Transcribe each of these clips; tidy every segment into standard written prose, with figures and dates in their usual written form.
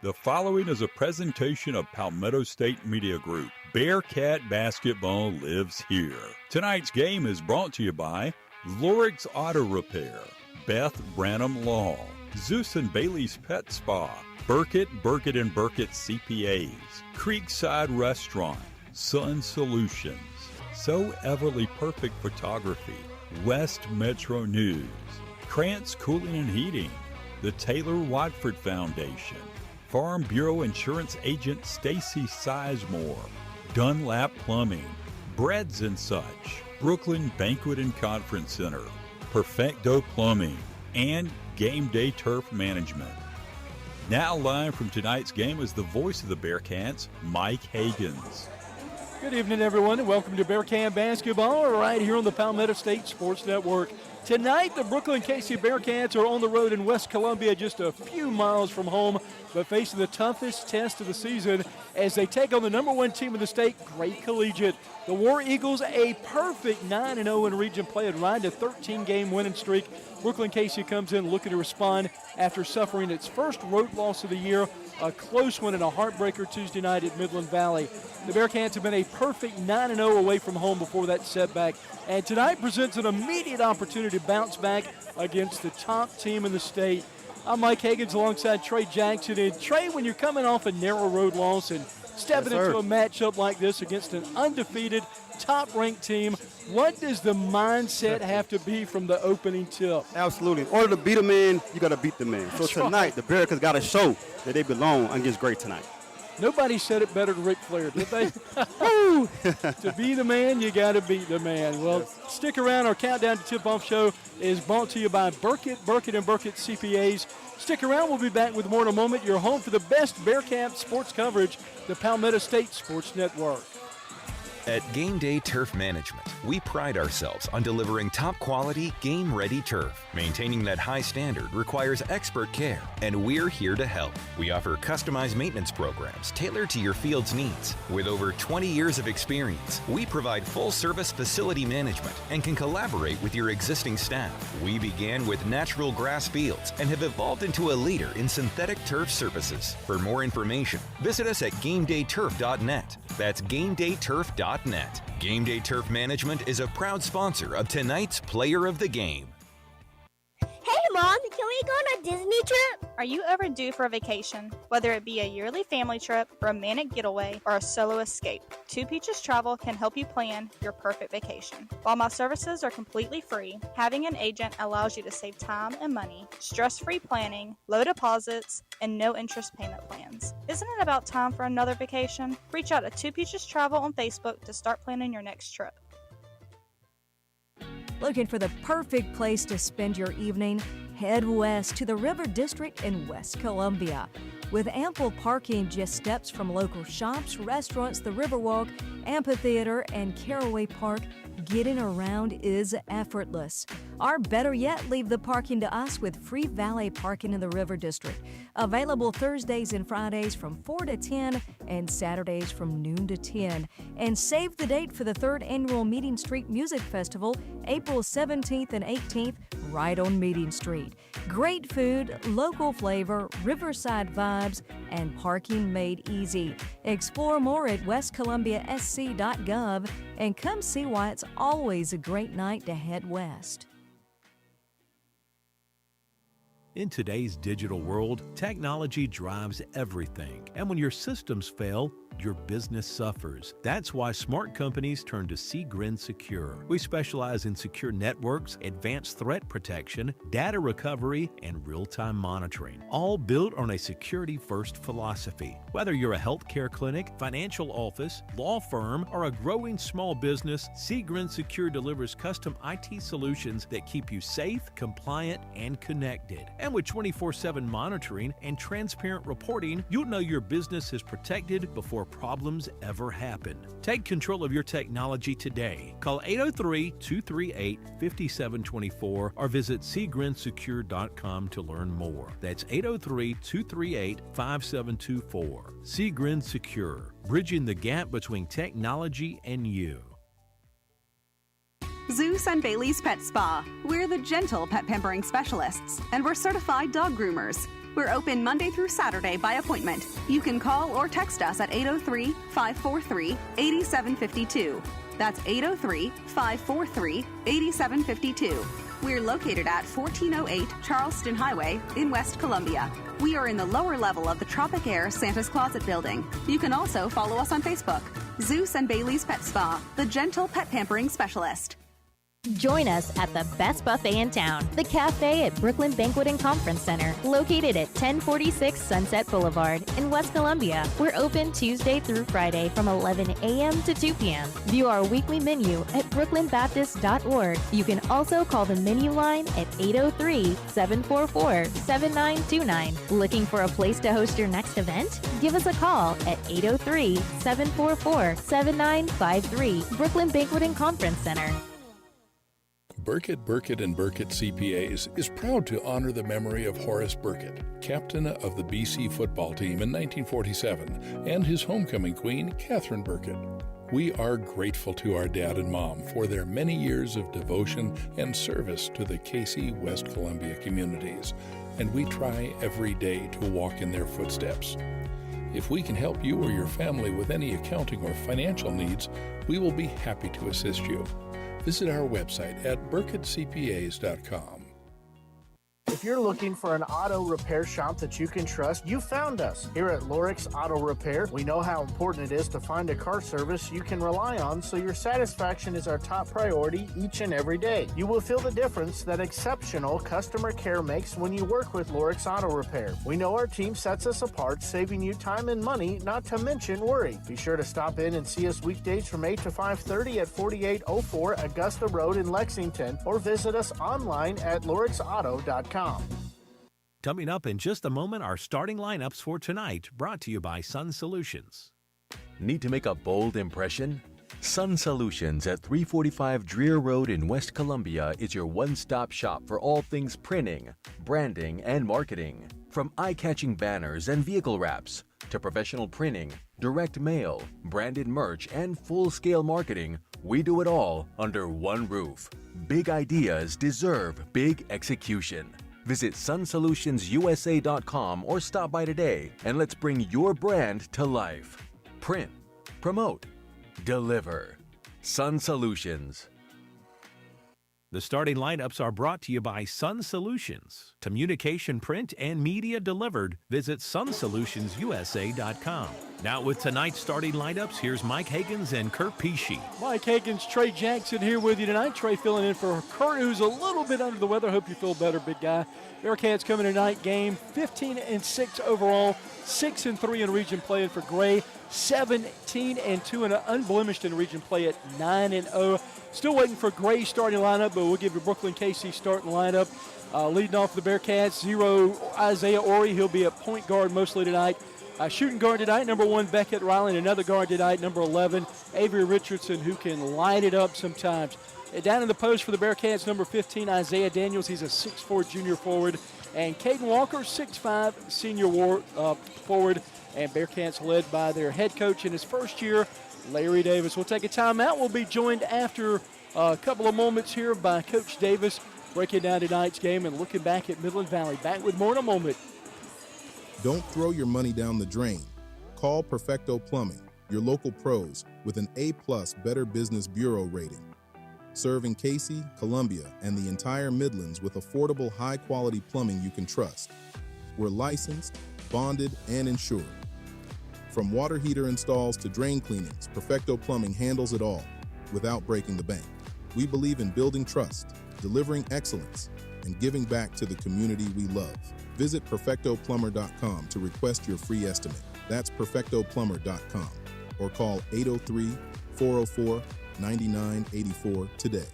The following is a presentation of Palmetto State Media Group. Bearcat basketball lives here. Tonight's game is brought to you by Lorix Auto Repair, Beth Branham Law, Zeus and Bailey's Pet Spa, Burkett, and Burkett CPAs, Creekside Restaurant, Sun Solutions, So Everly Perfect Photography, West Metro News, Krantz Cooling and Heating, the Taylor Watford Foundation, Farm Bureau Insurance Agent Stacy Sizemore, Dunlap Plumbing, Breads and Such, Brooklyn Banquet and Conference Center, Perfecto Plumbing, and Game Day Turf Management. Now live from tonight's game is the voice of the Bearcats, Mike Hagans. Good evening, everyone, and welcome to Bearcat Basketball right here on the Palmetto State Sports Network. Tonight, the Brookland-Cayce Bearcats are on the road in West Columbia, just a few miles from home, but facing the toughest test of the season as they take on the number one team in the state, Great Collegiate. The War Eagles, a perfect 9-0 in region play, and riding a 13-game winning streak. Brookland-Cayce comes in looking to respond after suffering its first road loss of the year, a close one and a heartbreaker Tuesday night at Midland Valley. The Bearcats have been a perfect 9-0 away from home before that setback, and tonight presents an immediate opportunity to bounce back against the top team in the state. I'm Mike Hagans alongside Trey Jackson. And Trey, when you're coming off a narrow road loss and stepping into a matchup like this against an undefeated, top-ranked team, what does the mindset have to be from the opening tip? Absolutely. In order to beat a man, you got to beat the man. So tonight, the Bearcats got to show that they belong against Great tonight. Nobody said it better than Ric Flair, did they? To be the man, you got to beat the man. Well, stick around. Our Countdown to Tip-Off show is brought to you by Burkett, and Burkett CPAs. Stick around. We'll be back with more in a moment. You're home for the best Bearcat sports coverage, the Palmetto State Sports Network. At Game Day Turf Management, we pride ourselves on delivering top-quality, game-ready turf. Maintaining that high standard requires expert care, and we're here to help. We offer customized maintenance programs tailored to your field's needs. With over 20 years of experience, we provide full-service facility management and can collaborate with your existing staff. We began with natural grass fields and have evolved into a leader in synthetic turf surfaces. For more information, visit us at GameDayTurf.net. That's GameDayTurf.net. Game Day Turf Management is a proud sponsor of tonight's Player of the Game. Hey, Mom, can we go on a Disney trip? Are you overdue for a vacation? Whether it be a yearly family trip, romantic getaway, or a solo escape, Two Peaches Travel can help you plan your perfect vacation. While my services are completely free, having an agent allows you to save time and money, stress-free planning, low deposits, and no interest payment plans. Isn't it about time for another vacation? Reach out to Two Peaches Travel on Facebook to start planning your next trip. Looking for the perfect place to spend your evening? Head west to the River District in West Columbia. With ample parking just steps from local shops, restaurants, the Riverwalk, amphitheater, and Caraway Park, getting around is effortless. Or better yet, leave the parking to us with free valet parking in the River District. Available Thursdays and Fridays from 4 to 10 and Saturdays from noon to 10. And save the date for the 3rd Annual Meeting Street Music Festival, April 17th and 18th, right on Meeting Street. Great food, local flavor, riverside vibes, and parking made easy. Explore more at westcolumbiasc.gov and come see why it's always a great night to head west. In today's digital world, technology drives everything. And when your systems fail, your business suffers. That's why smart companies turn to Seagrin Secure. We specialize in secure networks, advanced threat protection, data recovery, and real-time monitoring, all built on a security-first philosophy. Whether you're a healthcare clinic, financial office, law firm, or a growing small business, Seagrin Secure delivers custom IT solutions that keep you safe, compliant, and connected. And with 24/7 monitoring and transparent reporting, you'll know your business is protected before problems ever happen. Take control of your technology today. Call 803-238-5724 or visit SeagrinSecure.com to learn more. That's 803-238-5724. Seagrin Secure, bridging the gap between technology and you. Zeus and Bailey's Pet Spa. We're the gentle pet pampering specialists, and we're certified dog groomers. We're open Monday through Saturday by appointment. You can call or text us at 803-543-8752. That's 803-543-8752. We're located at 1408 Charleston Highway in West Columbia. We are in the lower level of the Tropic Air Santa's Closet building. You can also follow us on Facebook. Zeus and Bailey's Pet Spa, the gentle pet pampering specialist. Join us at the best buffet in town, the Cafe at Brooklyn Banquet and Conference Center, located at 1046 Sunset Boulevard in West Columbia. We're open Tuesday through Friday from 11 a.m. to 2 p.m. View our weekly menu at brooklandbaptist.org. You can also call the menu line at 803-744-7929. Looking for a place to host your next event? Give us a call at 803-744-7953. Brooklyn Banquet and Conference Center. Burkett & Burkett CPAs is proud to honor the memory of Horace Burkett, captain of the BC football team in 1947, and his homecoming queen, Catherine Burkett. We are grateful to our dad and mom for their many years of devotion and service to the Cayce, West Columbia communities, and we try every day to walk in their footsteps. If we can help you or your family with any accounting or financial needs, we will be happy to assist you. Visit our website at burkettcpas.com. If you're looking for an auto repair shop that you can trust, you found us. Here at Lorix Auto Repair, we know how important it is to find a car service you can rely on, so your satisfaction is our top priority each and every day. You will feel the difference that exceptional customer care makes when you work with Lorix Auto Repair. We know our team sets us apart, saving you time and money, not to mention worry. Be sure to stop in and see us weekdays from 8 to 5:30 at 4804 Augusta Road in Lexington, or visit us online at lorixauto.com. Coming up in just a moment, our starting lineups for tonight, brought to you by Sun Solutions. Need to make a bold impression? Sun Solutions at 345 Dreer Road in West Columbia is your one-stop shop for all things printing, branding, and marketing. From eye-catching banners and vehicle wraps to professional printing, direct mail, branded merch, and full-scale marketing, we do it all under one roof. Big ideas deserve big execution. Visit sunsolutionsusa.com or stop by today and let's bring your brand to life. Print, promote, deliver. Sun Solutions. The starting lineups are brought to you by Sun Solutions. Communication, print, and media delivered. Visit sunsolutionsusa.com. Now with tonight's starting lineups, here's Mike Higgins and Kurt Pesci. Mike Higgins, Trey Jackson here with you tonight. Trey filling in for Kurt, who's a little bit under the weather. Hope you feel better, big guy. Bearcats coming tonight, game 15-6 overall, 6-3 in region play, and for Gray, 17-2 and unblemished in region play at 9-0. Still waiting for Gray's starting lineup, but we'll give you Brookland-Cayce starting lineup. Leading off the Bearcats, 0 Isaiah Ori. He'll be at point guard mostly tonight. Shooting guard tonight, number 1 Beckett Riley. Another guard tonight, number 11 Avery Richardson, who can light it up sometimes. Down in the post for the Bearcats, number 15 Isaiah Daniels. He's a 6'4 junior forward. And Caden Walker, 6'5 senior forward. And Bearcats led by their head coach in his first year, Larry Davis. We'll take a timeout. We'll be joined after a couple of moments here by Coach Davis, breaking down tonight's game and looking back at Midland Valley. Back with more in a moment. Don't throw your money down the drain. Call Perfecto Plumbing, your local pros, with an A+ Better Business Bureau rating. Serving Cayce, Columbia, and the entire Midlands with affordable, high-quality plumbing you can trust. We're licensed, bonded, and insured. From water heater installs to drain cleanings, Perfecto Plumbing handles it all without breaking the bank. We believe in building trust, delivering excellence, and giving back to the community we love. Visit perfectoplumber.com to request your free estimate. That's perfectoplumber.com or call 803-404-9984 today.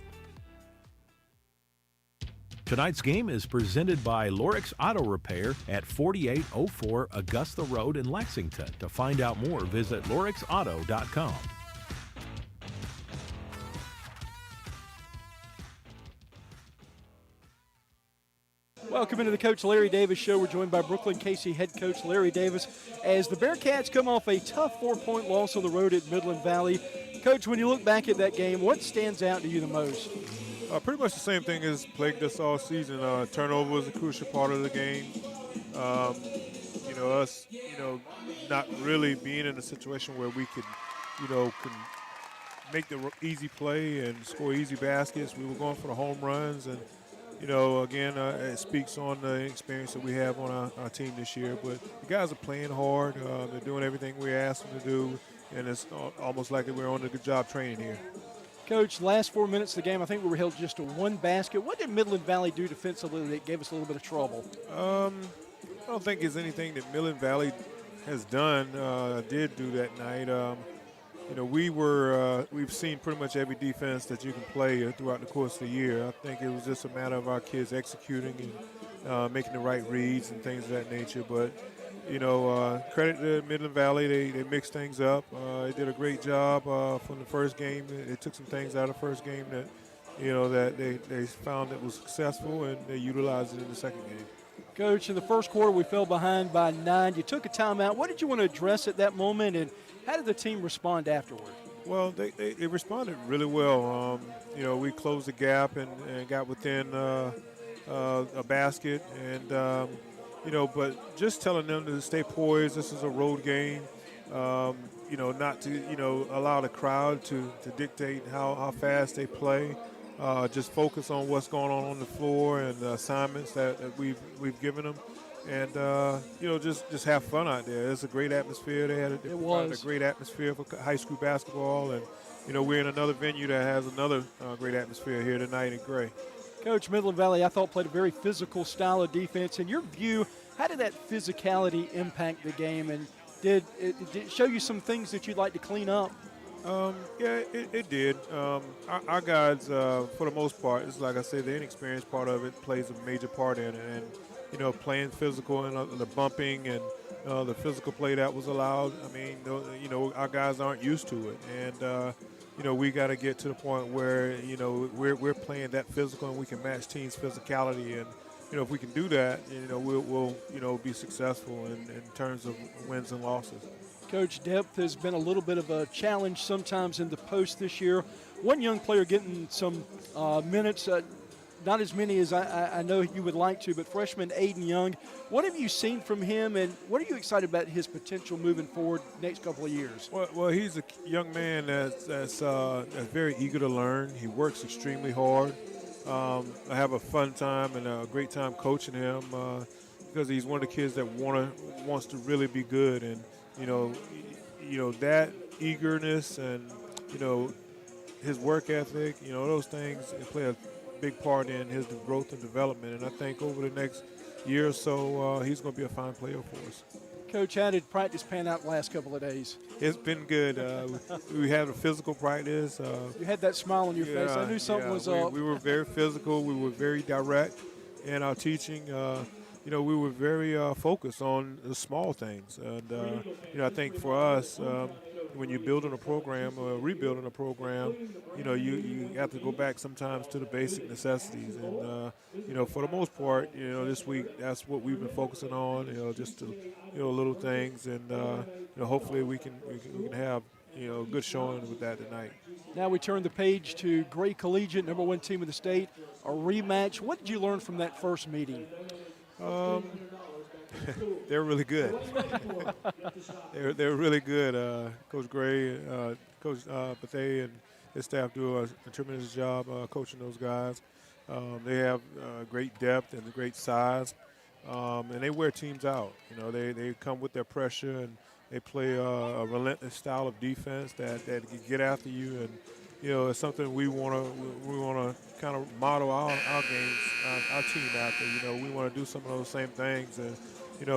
Tonight's game is presented by Lorix Auto Repair at 4804 Augusta Road in Lexington. To find out more, visit lorixauto.com. Welcome into the Coach Larry Davis Show. We're joined by Brookland-Cayce head coach Larry Davis as the Bearcats come off a tough 4-point loss on the road at Midland Valley. Coach, when you look back at that game, what stands out to you the most? Pretty much the same thing as plagued us all season. Turnover was a crucial part of the game. Us, not really being in a situation where we could, can make the easy play and score easy baskets. We were going for the home runs, and again, it speaks on the experience that we have on our team this year. But the guys are playing hard. They're doing everything we asked them to do, and it's almost like we're on a good job training here. Coach, last 4 minutes of the game, I think we were held just to one basket. What did Midland Valley do defensively that gave us a little bit of trouble? I don't think it's anything that Midland Valley has done, did do that night. We've seen pretty much every defense that you can play throughout the course of the year. I think it was just a matter of our kids executing and making the right reads and things of that nature. But, credit to Midland Valley. They mixed things up. They did a great job from the first game. They took some things out of the first game that, that they found that was successful, and they utilized it in the second game. Coach, in the first quarter, we fell behind by 9. You took a timeout. What did you want to address at that moment, and how did the team respond afterward? Well, they responded really well. We closed the gap and got within a basket, and but just telling them to stay poised. This is a road game. Not to allow the crowd to dictate how fast they play. Just focus on what's going on the floor and the assignments that we've given them, and just have fun out there. It's a great atmosphere. They had a great atmosphere for high school basketball, and we're in another venue that has another great atmosphere here tonight in Gray. Coach, Midland Valley, I thought, played a very physical style of defense. In your view, how did that physicality impact the game, and did it show you some things that you'd like to clean up? Yeah, it did. Our guys, for the most part, it's like I said, the inexperienced part of it plays a major part in it. And, playing physical and the bumping and the physical play that was allowed, I mean, our guys aren't used to it. And, we got to get to the point where, we're playing that physical and we can match teams' physicality. And, if we can do that, we'll be successful in terms of wins and losses. Coach, depth has been a little bit of a challenge sometimes in the post this year. One young player getting some minutes, not as many as I know you would like to, but freshman Aiden Young. What have you seen from him, and what are you excited about his potential moving forward next couple of years? Well, he's a young man that's very eager to learn. He works extremely hard. I have a fun time and a great time coaching him because he's one of the kids that wants to really be good, and that eagerness and, his work ethic, those things play a big part in his growth and development. And I think over the next year or so, he's going to be a fine player for us. Coach, how did practice pan out the last couple of days? It's been good. We had a physical practice. You had that smile on your face. I knew something was up. We were very physical. We were very direct in our teaching. We were very focused on the small things. And, I think for us, when you're building a program or rebuilding a program, you have to go back sometimes to the basic necessities. And, for the most part, this week, that's what we've been focusing on, just little things. And, hopefully we can have, a good showing with that tonight. Now we turn the page to Gray Collegiate, #1 team of the state, a rematch. What did you learn from that first meeting? They're really good. they're really good. Coach Gray, Coach Bethea, and his staff do a tremendous job coaching those guys. They have great depth and great size, and they wear teams out. They come with their pressure, and they play a relentless style of defense that can get after you. And it's something we want to kind of model our games, our team after. We want to do some of those same things, and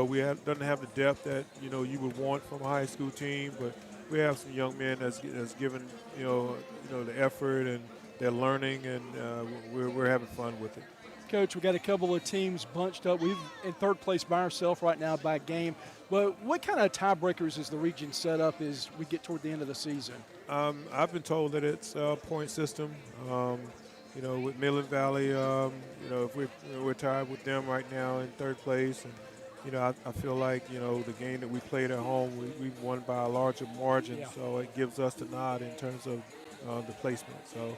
we doesn't have the depth that you would want from a high school team, but we have some young men that's given the effort, and they're learning, and we're having fun with it. Coach, we got a couple of teams bunched up. We're in third place by ourselves right now by game. But what kind of tiebreakers is the region set up as we get toward the end of the season? I've been told that it's a point system. With Midland Valley, if we're tied with them right now in third place, and I feel like the game that we played at home, we've won by a larger margin, so it gives us the nod in terms of the placement. So,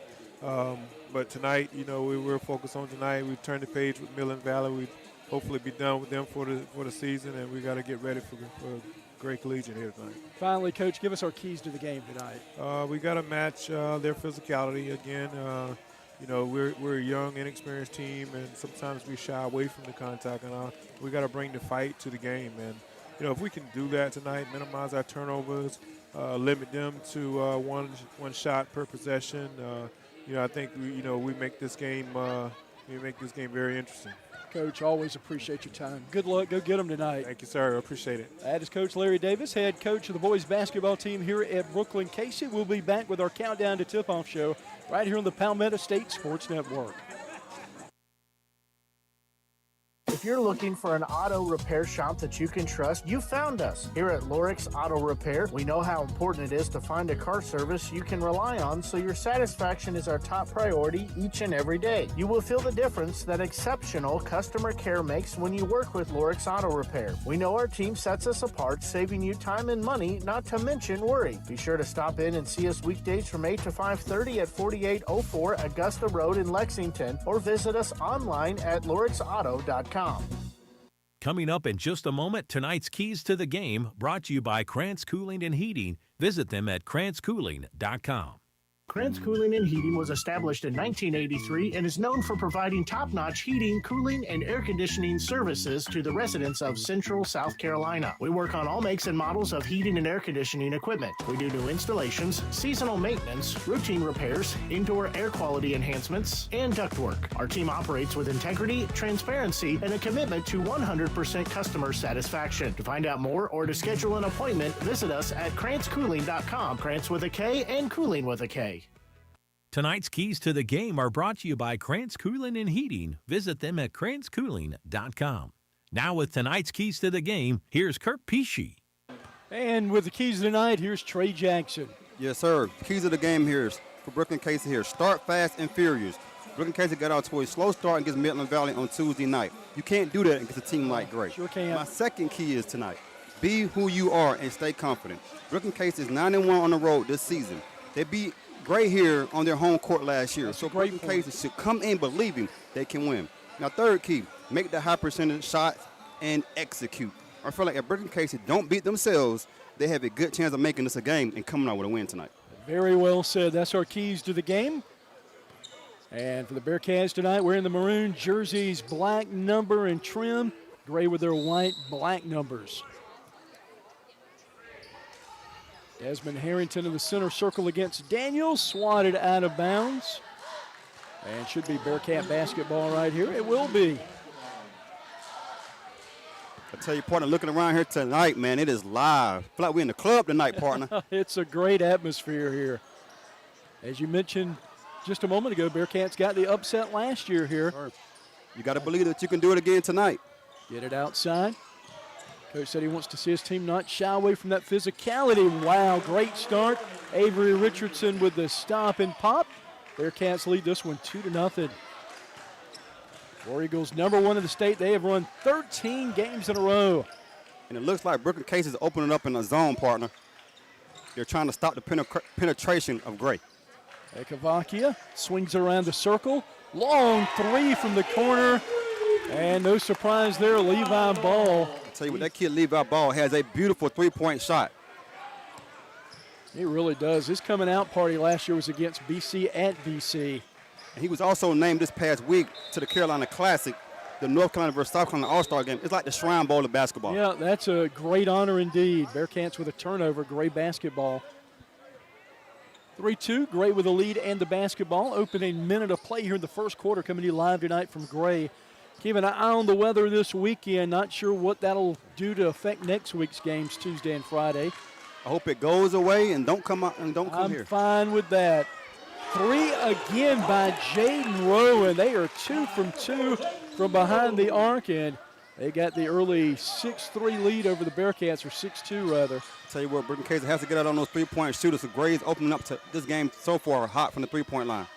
but tonight, we were focused on tonight. We turned the page with Midland Valley. We hopefully be done with them for the season, and we got to get ready for Gray Collegiate here tonight. Finally, Coach, give us our keys to the game tonight. We got to match their physicality again. We're a young, inexperienced team, and sometimes we shy away from the contact, and we got to bring the fight to the game. And if we can do that tonight, minimize our turnovers, limit them to one shot per possession, I think we make this game very interesting. Coach, always appreciate your time. Good luck. Go get them tonight. Thank you, sir. I appreciate it. That is Coach Larry Davis, head coach of the boys basketball team here at Brookland-Cayce. We'll be back with our Countdown to Tip-Off show right here on the Palmetto State Sports Network. If you're looking for an auto repair shop that you can trust, you found us. Here at Lorix Auto Repair, we know how important it is to find a car service you can rely on, so your satisfaction is our top priority each and every day. You will feel the difference that exceptional customer care makes when you work with Lorix Auto Repair. We know our team sets us apart, saving you time and money, not to mention worry. Be sure to stop in and see us weekdays from 8 to 5:30 at 4804 Augusta Road in Lexington, or visit us online at lorixauto.com. Coming up in just a moment, tonight's Keys to the Game, brought to you by Krantz Cooling and Heating. Visit them at krantzcooling.com. Krantz Cooling and Heating was established in 1983 and is known for providing top-notch heating, cooling, and air conditioning services to the residents of Central South Carolina. We work on all makes and models of heating and air conditioning equipment. We do new installations, seasonal maintenance, routine repairs, indoor air quality enhancements, and ductwork. Our team operates with integrity, transparency, and a commitment to 100% customer satisfaction. To find out more or to schedule an appointment, visit us at krantzcooling.com. Krantz with a K and Cooling with a K. Tonight's Keys to the Game are brought to you by Krantz Cooling and Heating. Visit them at krantzcooling.com. Now with tonight's Keys to the Game, here's Kurt Pesci. And with the keys tonight, here's Trey Jackson. Yes, sir. Keys of the game here is for Brookland-Cayce here. Start fast and furious. Brookland-Cayce got out to a slow start against Midland Valley on Tuesday night. You can't do that against a team like Gray. Sure can. My second key is tonight. Be who you are and stay confident. Brookland-Cayce is 9-1 on the road this season. They beat Gray here on their home court last year. So Brookland-Cayce should come in believing they can win. Now, third key, make the high percentage shots and execute. I feel like if Brookland-Cayce don't beat themselves, they have a good chance of making this a game and coming out with a win tonight. Very well said. That's our keys to the game. And for the Bearcats tonight, wearing the maroon jerseys, black number and trim, Gray with their white, black numbers. Desmond Harrington in the center circle against Daniels, swatted out of bounds. And should be Bearcat basketball right here. It will be. I tell you, partner, looking around here tonight, man, it is live. I feel like we're in the club tonight, partner. It's a great atmosphere here. As you mentioned just a moment ago, Bearcats got the upset last year here. You got to believe that you can do it again tonight. Get it outside. Coach said he wants to see his team not shy away from that physicality. Wow, great start. Avery Richardson with the stop and pop. Bearcats lead this one 2-0. War Eagles #1 in the state. They have run 13 games in a row. And it looks like Brookland-Cayce is opening up in a zone, partner. They're trying to stop the penetration of Gray. Ekavakia swings around the circle. Long three from the corner. And no surprise there, Levi Ball. I'll tell you what, that kid Levi Ball has a beautiful three-point shot. He really does. His coming out party last year was against BC at BC. And he was also named this past week to the Carolina Classic, the North Carolina versus South Carolina All-Star game. It's like the Shrine Bowl of basketball. Yeah, that's a great honor indeed. Bearcats with a turnover, Gray basketball. 3-2, Gray with the lead and the basketball. Opening minute of play here in the first quarter coming to you live tonight from Gray. Keep an eye on the weather this weekend. Not sure what that'll do to affect next week's games, Tuesday and Friday. I hope it goes away and don't come out and don't come here. I'm fine with that. Three again by Jaden Rowan. They are 2 from 2 from behind the arc, and they got the early 6-3 lead over the Bearcats, or 6-2 rather. I'll tell you what, Brookland-Cayce has to get out on those three-point shooters. So Gray's opening up to this game so far hot from the three-point line.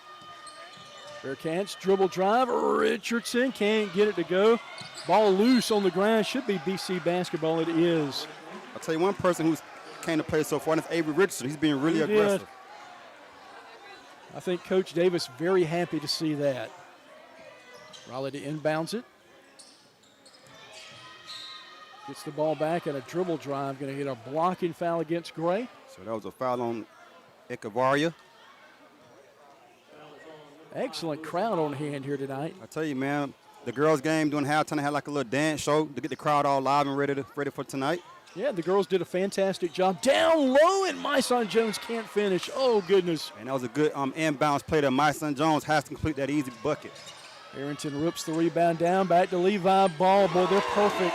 Bearcats dribble drive. Richardson can't get it to go. Ball loose on the ground. Should be BC basketball. It is. I'll tell you one person who's came to play so far, and it's Avery Richardson. He's being really aggressive. I think Coach Davis very happy to see that. Raleigh to inbounds it. Gets the ball back and a dribble drive. Going to get a blocking foul against Gray. So that was a foul on Echevarria. Excellent crowd on hand here tonight. I tell you, man, the girls' game during halftime had like a little dance show to get the crowd all live and ready for tonight. Yeah, the girls did a fantastic job. Down low, and My Son Jones can't finish. Oh, goodness. And that was a good inbounds play that My Son Jones has to complete that easy bucket. Arrington rips the rebound down. Back to Levi Ball. Boy, they're perfect.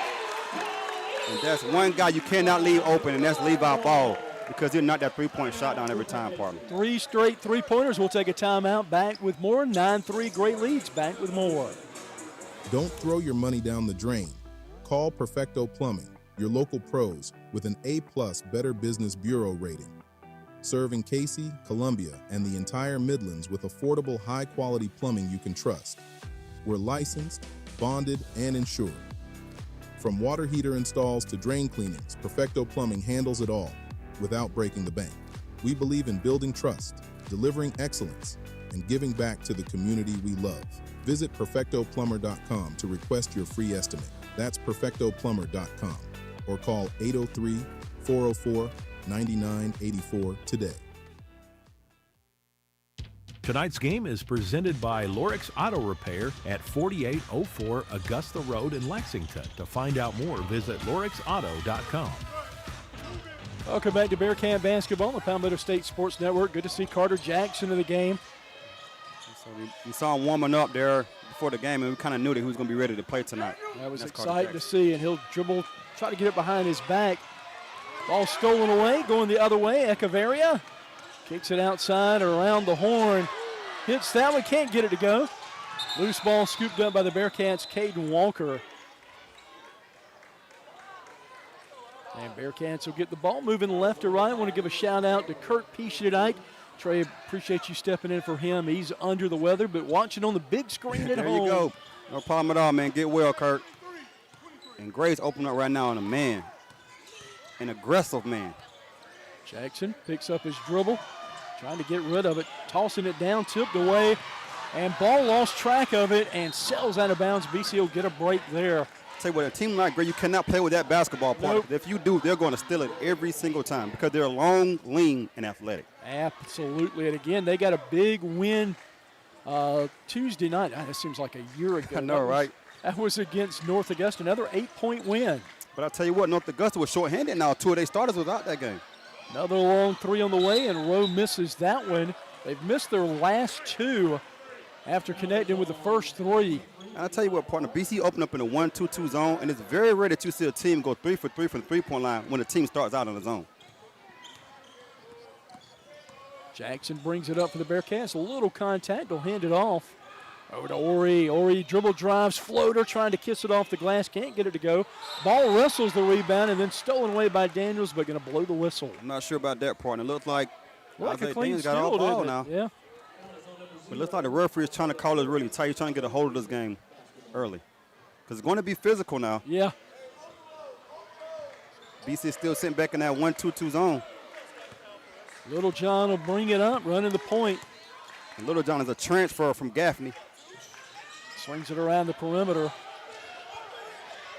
And that's one guy you cannot leave open, and that's Levi Ball, because he'll knock that three-point shot down every time, partner. 3 straight three-pointers. We'll take a timeout. Back with more. 9-3 Great leads. Back with more. Don't throw your money down the drain. Call Perfecto Plumbing, your local pros with an A+ Better Business Bureau rating. Serving Cayce, Columbia, and the entire Midlands with affordable, high-quality plumbing you can trust. We're licensed, bonded, and insured. From water heater installs to drain cleanings, Perfecto Plumbing handles it all without breaking the bank. We believe in building trust, delivering excellence, and giving back to the community we love. Visit perfectoplumber.com to request your free estimate. That's perfectoplumber.com, or call 803-404-9984 today. Tonight's game is presented by Lorix Auto Repair at 4804 Augusta Road in Lexington. To find out more, visit lorixauto.com. Welcome back to Bearcat Basketball on the Palmetto State Sports Network. Good to see Carter Jackson in the game. So we saw him warming up there before the game, and we kind of knew that he was going to be ready to play tonight. That was exciting to see, and he'll dribble, try to get it behind his back. Ball stolen away, going the other way. Echevarria kicks it outside around the horn. Hits that one, can't get it to go. Loose ball scooped up by the Bearcats' Caden Walker. And Bearcats will get the ball moving left to right. I want to give a shout out to Kurt Peachy tonight. Trey, appreciate you stepping in for him. He's under the weather, but watching on the big screen at home. There you go. No problem at all, man. Get well, Kurt. And Gray's opening up right now on a man. An aggressive man. Jackson picks up his dribble, trying to get rid of it, tossing it down, tipped away, and ball lost track of it and sails out of bounds. BC will get a break there. Tell you what, a team like Gray, you cannot play with that basketball partner. Nope. If you do, they're going to steal it every single time because they're long, lean, and athletic. Absolutely. And again, they got a big win Tuesday night. That seems like a year ago. I know, right? That was against North Augusta, another 8-point win. But I tell you what, North Augusta was shorthanded now. 2 of their starters was out that game. Another long three on the way, and Rowe misses that one. They've missed their last 2 after connecting with the first 3. And I tell you what, partner, BC opened up in a 1-2-2 zone, and it's very rare that you see a team go 3 for 3 from the three-point line when the team starts out in the zone. Jackson brings it up for the Bearcats. A little contact. They'll hand it off. Over to Ori. Ori dribble drives, floater, trying to kiss it off the glass. Can't get it to go. Ball wrestles the rebound and then stolen away by Daniels, but going to blow the whistle. I'm not sure about that, partner. It looks like a clean got all steal, ball now. Yeah. But it looks like the referee is trying to call it really tight. He's trying to get a hold of this game early. Because it's going to be physical now. Yeah. BC is still sitting back in that 1-2-2 zone. Little John will bring it up, running the point. And Little John is a transfer from Gaffney. Swings it around the perimeter.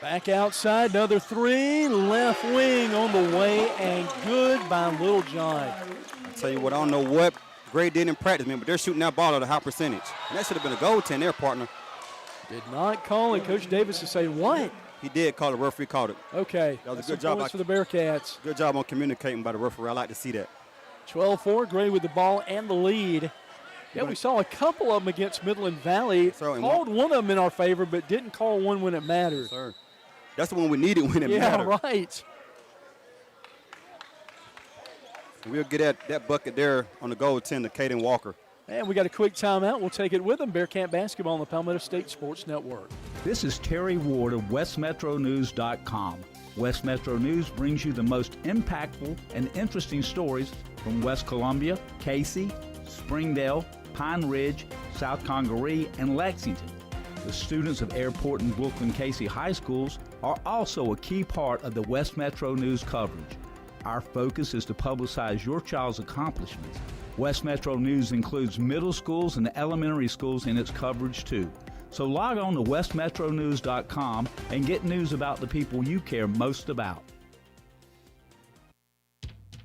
Back outside, another 3. Left wing on the way, and good by Little John. I tell you what, I don't know what Gray did in practice, man, but they're shooting that ball at a high percentage. And that should have been a goaltend there, partner. Did not call it. Coach Davis is saying, what? He did call it. The referee called it. Okay. That was a good job for the Bearcats. Good job on communicating by the referee. I like to see that. 12-4, Gray with the ball and the lead. Yeah, we saw a couple of them against Midland Valley. Called one of them in our favor, but didn't call one when it mattered. Sir. That's the one we needed when it mattered. Yeah, right. We'll get that bucket there on the goaltender, Caden Walker. And we got a quick timeout. We'll take it with them. Bearcat Basketball on the Palmetto State Sports Network. This is Terry Ward of WestMetroNews.com. West Metro News brings you the most impactful and interesting stories from West Columbia, Cayce, Springdale, Pine Ridge, South Congaree, and Lexington. The students of Airport and Brookland-Cayce high schools are also a key part of the West Metro News coverage. Our focus is to publicize your child's accomplishments. West Metro News includes middle schools and elementary schools in its coverage too. So log on to westmetronews.com and get news about the people you care most about.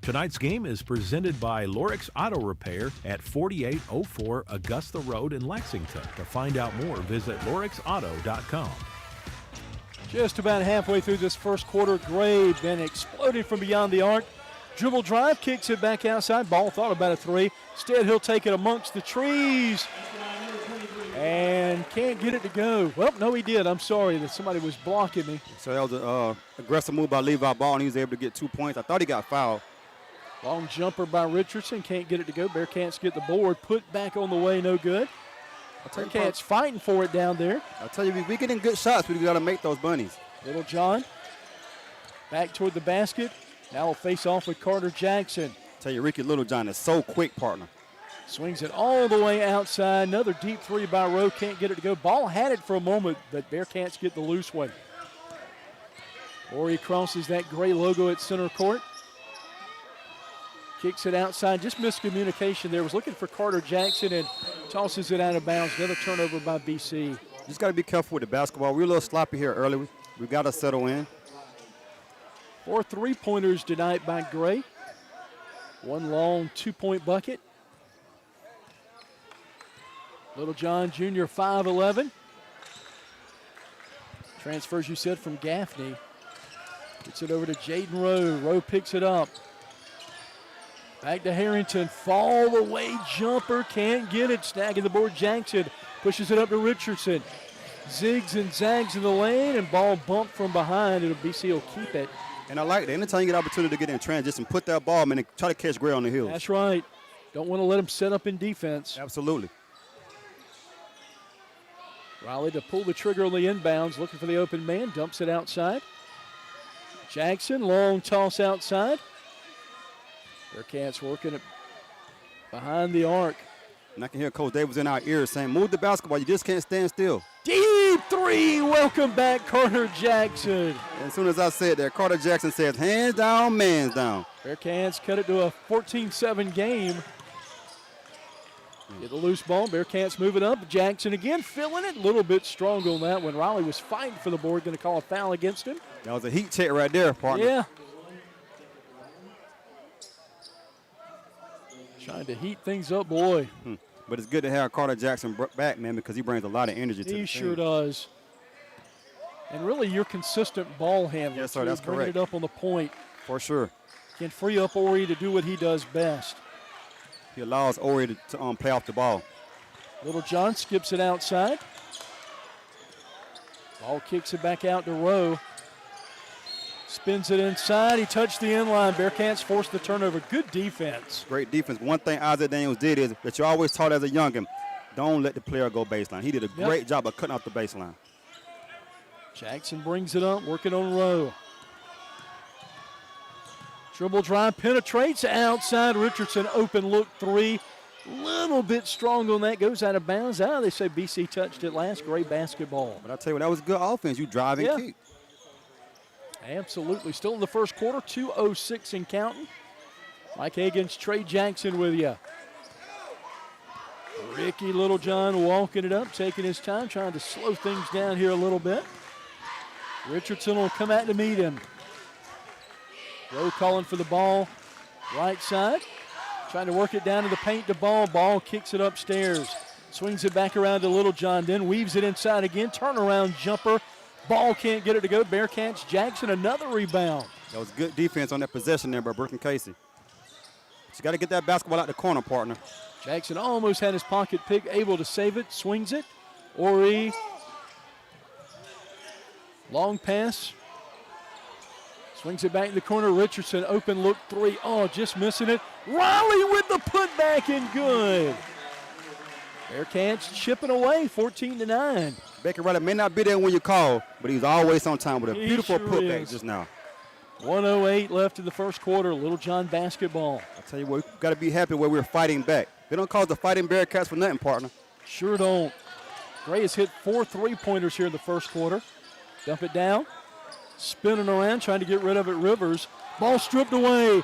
Tonight's game is presented by Lorix Auto Repair at 4804 Augusta Road in Lexington. To find out more, visit lorixauto.com. Just about halfway through this first quarter, Gray then exploded from beyond the arc. Dribble drive, kicks it back outside. Ball thought about a three. Instead, he'll take it amongst the trees and can't get it to go. Well, no, he did. I'm sorry that somebody was blocking me. So that was an aggressive move by Levi Ball, and he was able to get 2 points. I thought he got fouled. Long jumper by Richardson, can't get it to go. Bearcats get the board, put back on the way, no good. Bearcats fighting for it down there. I'll tell you, if we getting good shots, we got to make those bunnies. Little John back toward the basket. Now will face off with Carter Jackson. I'll tell you, Ricky Littlejohn is so quick, partner. Swings it all the way outside. Another deep three by Rowe, can't get it to go. Ball had it for a moment, but Bearcats get the loose one. Ori crosses that gray logo at center court. Kicks it outside, just miscommunication there. Was looking for Carter Jackson and tosses it out of bounds. Another turnover by BC. Just got to be careful with the basketball. We're a little sloppy here early. We got to settle in. 4 3-pointers tonight by Gray. One long 2-point bucket. Little John Jr., 5'11". Transfers, you said, from Gaffney. Gets it over to Jaden Rowe. Rowe picks it up. Back to Harrington, fall away jumper, can't get it. Snagging the board, Jackson pushes it up to Richardson. Zigs and zags in the lane, and ball bumped from behind. BC will keep it. And I like that. Anytime you get an opportunity to get in transition, put that ball in and try to catch Gray on the heels. That's right. Don't want to let him set up in defense. Absolutely. Riley to pull the trigger on the inbounds, looking for the open man, dumps it outside. Jackson, long toss outside. Bearcats working it behind the arc. And I can hear Coach Davis in our ears saying, move the basketball, you just can't stand still. Deep three, welcome back Carter Jackson. And as soon as I said that, Carter Jackson says, hands down, man's down. Bearcats cut it to a 14-7 game. Get the loose ball, Bearcats move it up. Jackson again filling it, a little bit stronger on that one. Riley was fighting for the board, going to call a foul against him. That was a heat check right there, partner. Yeah. Trying to heat things up, boy. But it's good to have Carter Jackson back, man, because he brings a lot of energy to the team. He sure does. And really, your consistent ball handler. Yes, sir, that's correct. Bringing it up on the point. For sure. Can free up Ori to do what he does best. He allows Ori to play off the ball. Little John skips it outside. Ball kicks it back out to Rowe. Spins it inside. He touched the inline. Bearcats forced the turnover. Good defense. Great defense. One thing Isaac Daniels did is that you always taught as a youngin', don't let the player go baseline. He did a great job of cutting off the baseline. Jackson brings it up, working on Rowe. Dribble drive, penetrates outside. Richardson, open look three. Little bit strong on that, goes out of bounds. They say BC touched it last. Great basketball. But I tell you what, that was good offense. You drive and kick. Absolutely. Still in the first quarter, 2:06 and counting. Mike Higgins, Trey Jackson with you. Ricky Littlejohn walking it up, taking his time, trying to slow things down here a little bit. Richardson will come out to meet him. Rowe calling for the ball, right side. Trying to work it down to the paint to Ball. Ball kicks it upstairs. Swings it back around to Littlejohn, then weaves it inside again. Turnaround jumper. Ball can't get it to go. Bearcats, Jackson, another rebound. That was good defense on that possession there by Brookland-Cayce. You got to get that basketball out the corner, partner. Jackson almost had his pocket pick, able to save it, swings it. Ori, long pass. Swings it back in the corner. Richardson, open look three. Oh, just missing it. Riley with the putback and good. Bearcats chipping away, 14-9. Baker Riley may not be there when you call, but he's always on time with a beautiful putback just now. 1:08 left in the first quarter. Littlejohn basketball. I tell you what, we've got to be happy where we're fighting back. They don't call the Fighting Bearcats for nothing, partner. Sure don't. Gray has hit 4 3-pointers here in the first quarter. Dump it down. Spinning around, trying to get rid of it. Rivers. Ball stripped away.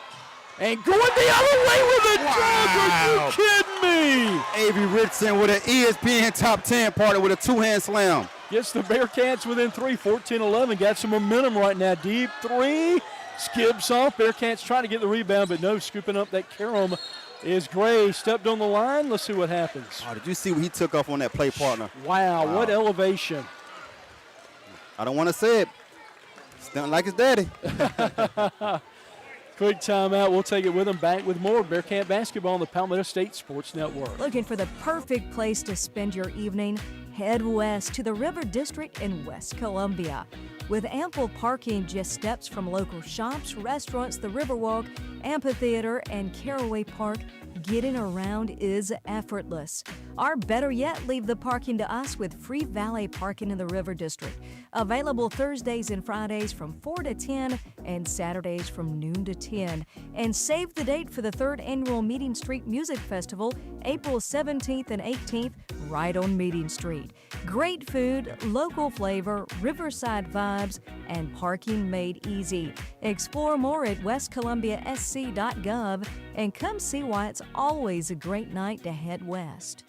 And going the other way with a dunk. Are you kidding me. Avery Richardson with an ESPN top 10 partner with a two-hand slam. Gets the Bearcats within 3, 14-11. Got some momentum right now. Deep three. Skips off. Bearcats trying to get the rebound, but no, scooping up that carom is Gray. Stepped on the line. Let's see what happens. Oh, did you see what he took off on that play partner? Wow. What elevation. I don't want to say it. Stunting like his daddy. Quick timeout. We'll take it with them. Back with more Bearcat basketball on the Palmetto State Sports Network. Looking for the perfect place to spend your evening? Head west to the River District in West Columbia. With ample parking just steps from local shops, restaurants, the Riverwalk, amphitheater, and Caraway Park, getting around is effortless. Or better yet, leave the parking to us with free valet parking in the River District. Available Thursdays and Fridays from 4 to 10 and Saturdays from noon to 10. And save the date for the 3rd Annual Meeting Street Music Festival, April 17th and 18th, right on Meeting Street. Great food, local flavor, riverside vibes, and parking made easy. Explore more at westcolumbiasc.gov and come see why it's always a great night to head west.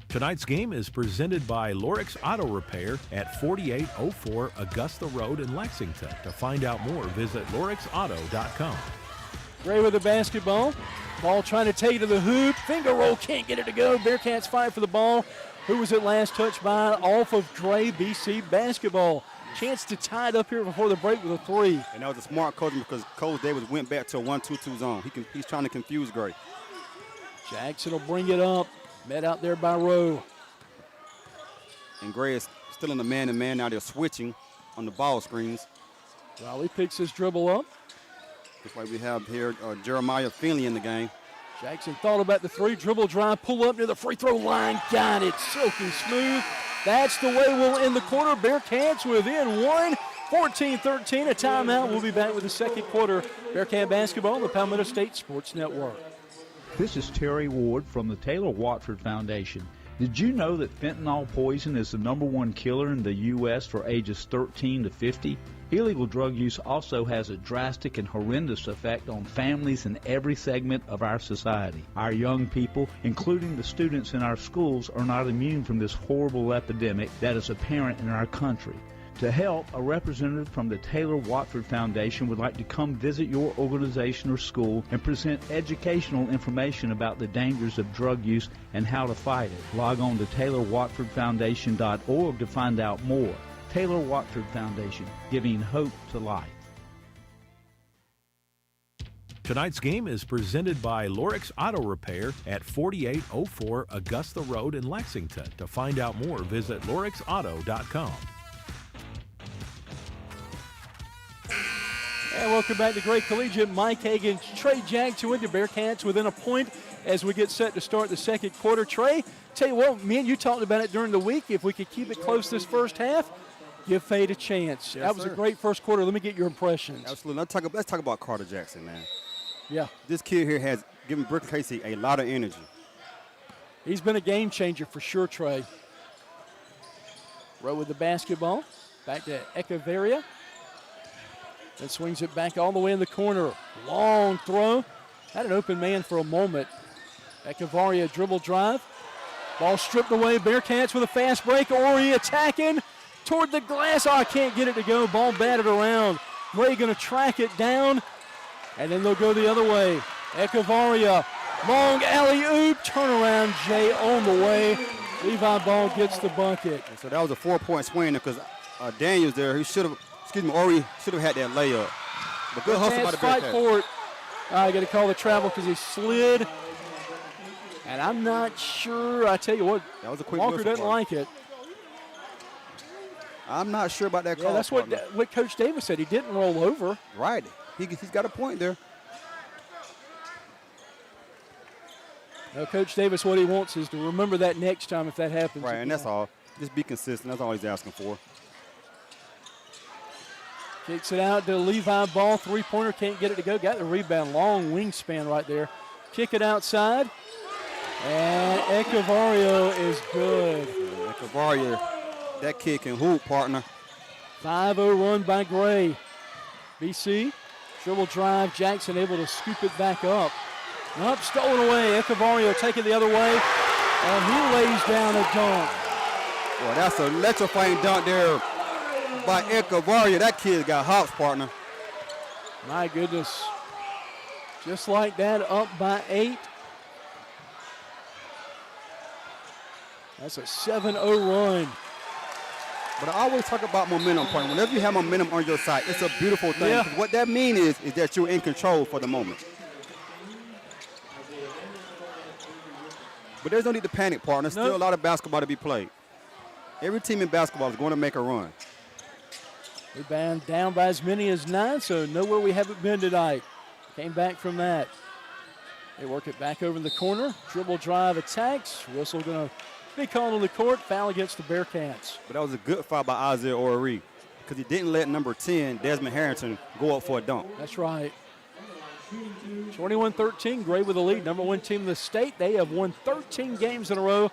Tonight's game is presented by Lorix Auto Repair at 4804 Augusta Road in Lexington. To find out more, visit lorixauto.com. Gray with the basketball. Ball trying to take it to the hoop. Finger roll, can't get it to go. Bearcats fight for the ball. Who was it last touched by? Off of Gray, BC basketball. Chance to tie it up here before the break with a three. And that was a smart coaching because Coach Davis went back to a 1-2-2 zone. He's trying to confuse Gray. Jackson will bring it up. Met out there by Rowe. And Gray is still in the man-to-man. Now they're switching on the ball screens. Riley picks his dribble up. That's why we have here Jeremiah Finley in the game. Jackson thought about the three, dribble drive, pull up near the free throw line. Got it, silky smooth. That's the way we'll end the quarter. Bearcats within one, 14-13. A timeout. We'll be back with the second quarter. Bearcat basketball on the Palmetto State Sports Network. This is Terry Ward from the Taylor Watford Foundation. Did you know that fentanyl poison is the #1 killer in the U.S. for ages 13 to 50? Illegal drug use also has a drastic and horrendous effect on families in every segment of our society. Our young people, including the students in our schools, are not immune from this horrible epidemic that is apparent in our country. To help, a representative from the Taylor Watford Foundation would like to come visit your organization or school and present educational information about the dangers of drug use and how to fight it. Log on to TaylorWatfordFoundation.org to find out more. Taylor Watford Foundation, giving hope to life. Tonight's game is presented by Lorix Auto Repair at 4804 Augusta Road in Lexington. To find out more, visit lorixauto.com. And welcome back to Great Collegiate. Mike Hagan, Trey Jackson with the Bearcats within a point as we get set to start the second quarter. Trey, tell you what, me and you talked about it during the week. If we could keep it close this first half, give Fade a chance. Yes, that was sir. A great first quarter. Let me get your impressions. Absolutely. Let's talk about Carter Jackson, man. Yeah. This kid here has given Brookland-Cayce a lot of energy. He's been a game changer for sure, Trey. Rowe with the basketball. Back to Echeverria. And swings it back all the way in the corner. Long throw. Had an open man for a moment. Echeverria dribble drive. Ball stripped away. Bearcats with a fast break. Ori attacking toward the glass. Oh, I can't get it to go. Ball batted around. Gray going to track it down. And then they'll go the other way. Echeverria. Long alley-oop. Turnaround Jay on the way. Levi Ball gets the bucket. So that was a 4-point swing because Daniels there, Ori should have had that layup. But good hustle by the fight Bearcats. for it. I got to call the travel because he slid. And I'm not sure. I tell you what, that was a quick Walker whistle doesn't part. like it. I'm not sure about that call. Yeah, that's what Coach Davis said. He didn't roll over. Right. He's got a point there. Now, Coach Davis, what he wants is to remember that next time if that happens. Right, and that's all. Just be consistent. That's all he's asking for. Kicks it out to Levi Ball. Three-pointer, can't get it to go. Got the rebound. Long wingspan right there. Kick it outside. And Echeverria is good. Echeverria, that kid can hoop, partner. 5-0 run by Gray. BC, dribble drive. Jackson able to scoop it back up. Nope, stolen away. Echevarria taking the other way, and he lays down a dunk. Well, that's an electrifying dunk there by Echevarria. That kid got hops, partner. My goodness. Just like that, up by 8. That's a 7-0 run. But I always talk about momentum, partner. Whenever you have momentum on your side, it's a beautiful thing. Yeah. What that means is that you're in control for the moment. But there's no need to panic, partner. Still a lot of basketball to be played. Every team in basketball is going to make a run. We've been down by as many as 9, so nowhere we haven't been tonight. Came back from that. They work it back over in the corner. Dribble drive attacks. Whistle going to be called on the court. Foul against the Bearcats. But that was a good foul by Isaiah Orrery because he didn't let number 10, Desmond Harrington, go up for a dunk. That's right. 21-13, Gray with the lead. Number 1 team in the state. They have won 13 games in a row.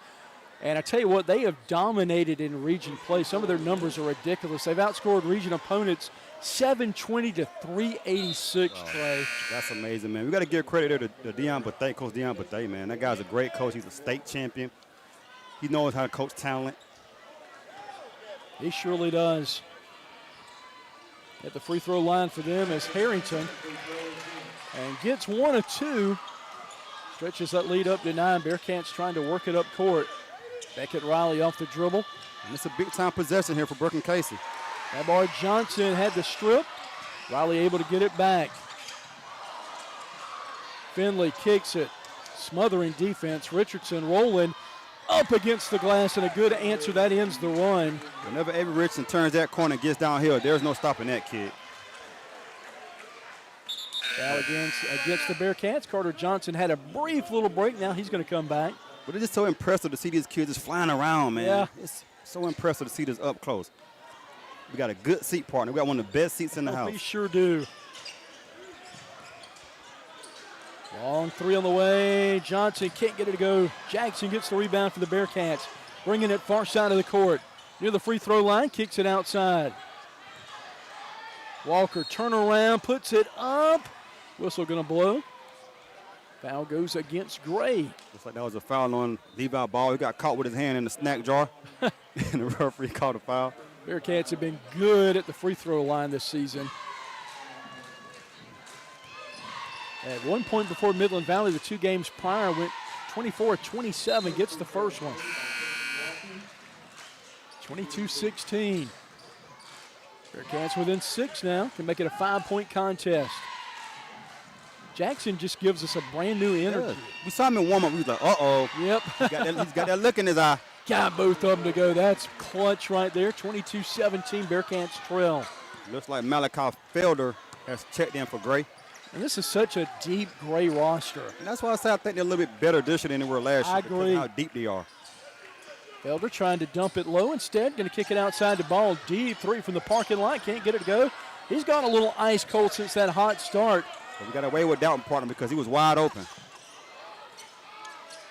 And I tell you what, they have dominated in region play. Some of their numbers are ridiculous. They've outscored region opponents 720 to 386, Trey. That's amazing, man. We got to give credit there to Deion Bethea, Coach Deion Bethea, man. That guy's a great coach. He's a state champion. He knows how to coach talent. He surely does. At the free throw line for them is Harrington. And gets 1 of 2. Stretches that lead up to 9. Bearcats trying to work it up court. Beckett Riley off the dribble. And it's a big-time possession here for Brookland-Cayce. Lamar Johnson had the strip. Riley able to get it back. Finley kicks it. Smothering defense. Richardson rolling up against the glass, and a good answer. That ends the run. Whenever Avery Richardson turns that corner and gets downhill, there's no stopping that kid. Foul against the Bearcats. Carter Johnson had a brief little break. Now he's going to come back. But it's just so impressive to see these kids just flying around, man. Yeah. It's so impressive to see this up close. We got a good seat, partner. We got one of the best seats in the house. We sure do. Long 3 on the way. Johnson can't get it to go. Jackson gets the rebound for the Bearcats. Bringing it far side of the court. Near the free throw line, kicks it outside. Walker turn around, puts it up. Whistle going to blow. Foul goes against Gray. Looks like that was a foul on Levi Ball. He got caught with his hand in the snack jar. And the referee called a foul. Bearcats have been good at the free throw line this season. At one point before Midland Valley, the 2 games prior went 24-27, gets the first one. 22-16. Bearcats within 6 now, can make it a 5-point contest. Jackson just gives us a brand new energy. Yeah. We saw him in warm-up. We was like, uh-oh. Yep. He's got that look in his eye. Got both of them to go. That's clutch right there. 22-17, Bearcats trail. Looks like Malachi Felder has checked in for Gray. And this is such a deep Gray roster. And that's why I say I think they're a little bit better this year than they were last year. I agree. How deep they are. Felder trying to dump it low instead. Going to kick it outside the ball. Deep 3 from the parking lot. Can't get it to go. He's gone a little ice cold since that hot start. But we got away with that one, partner, because he was wide open.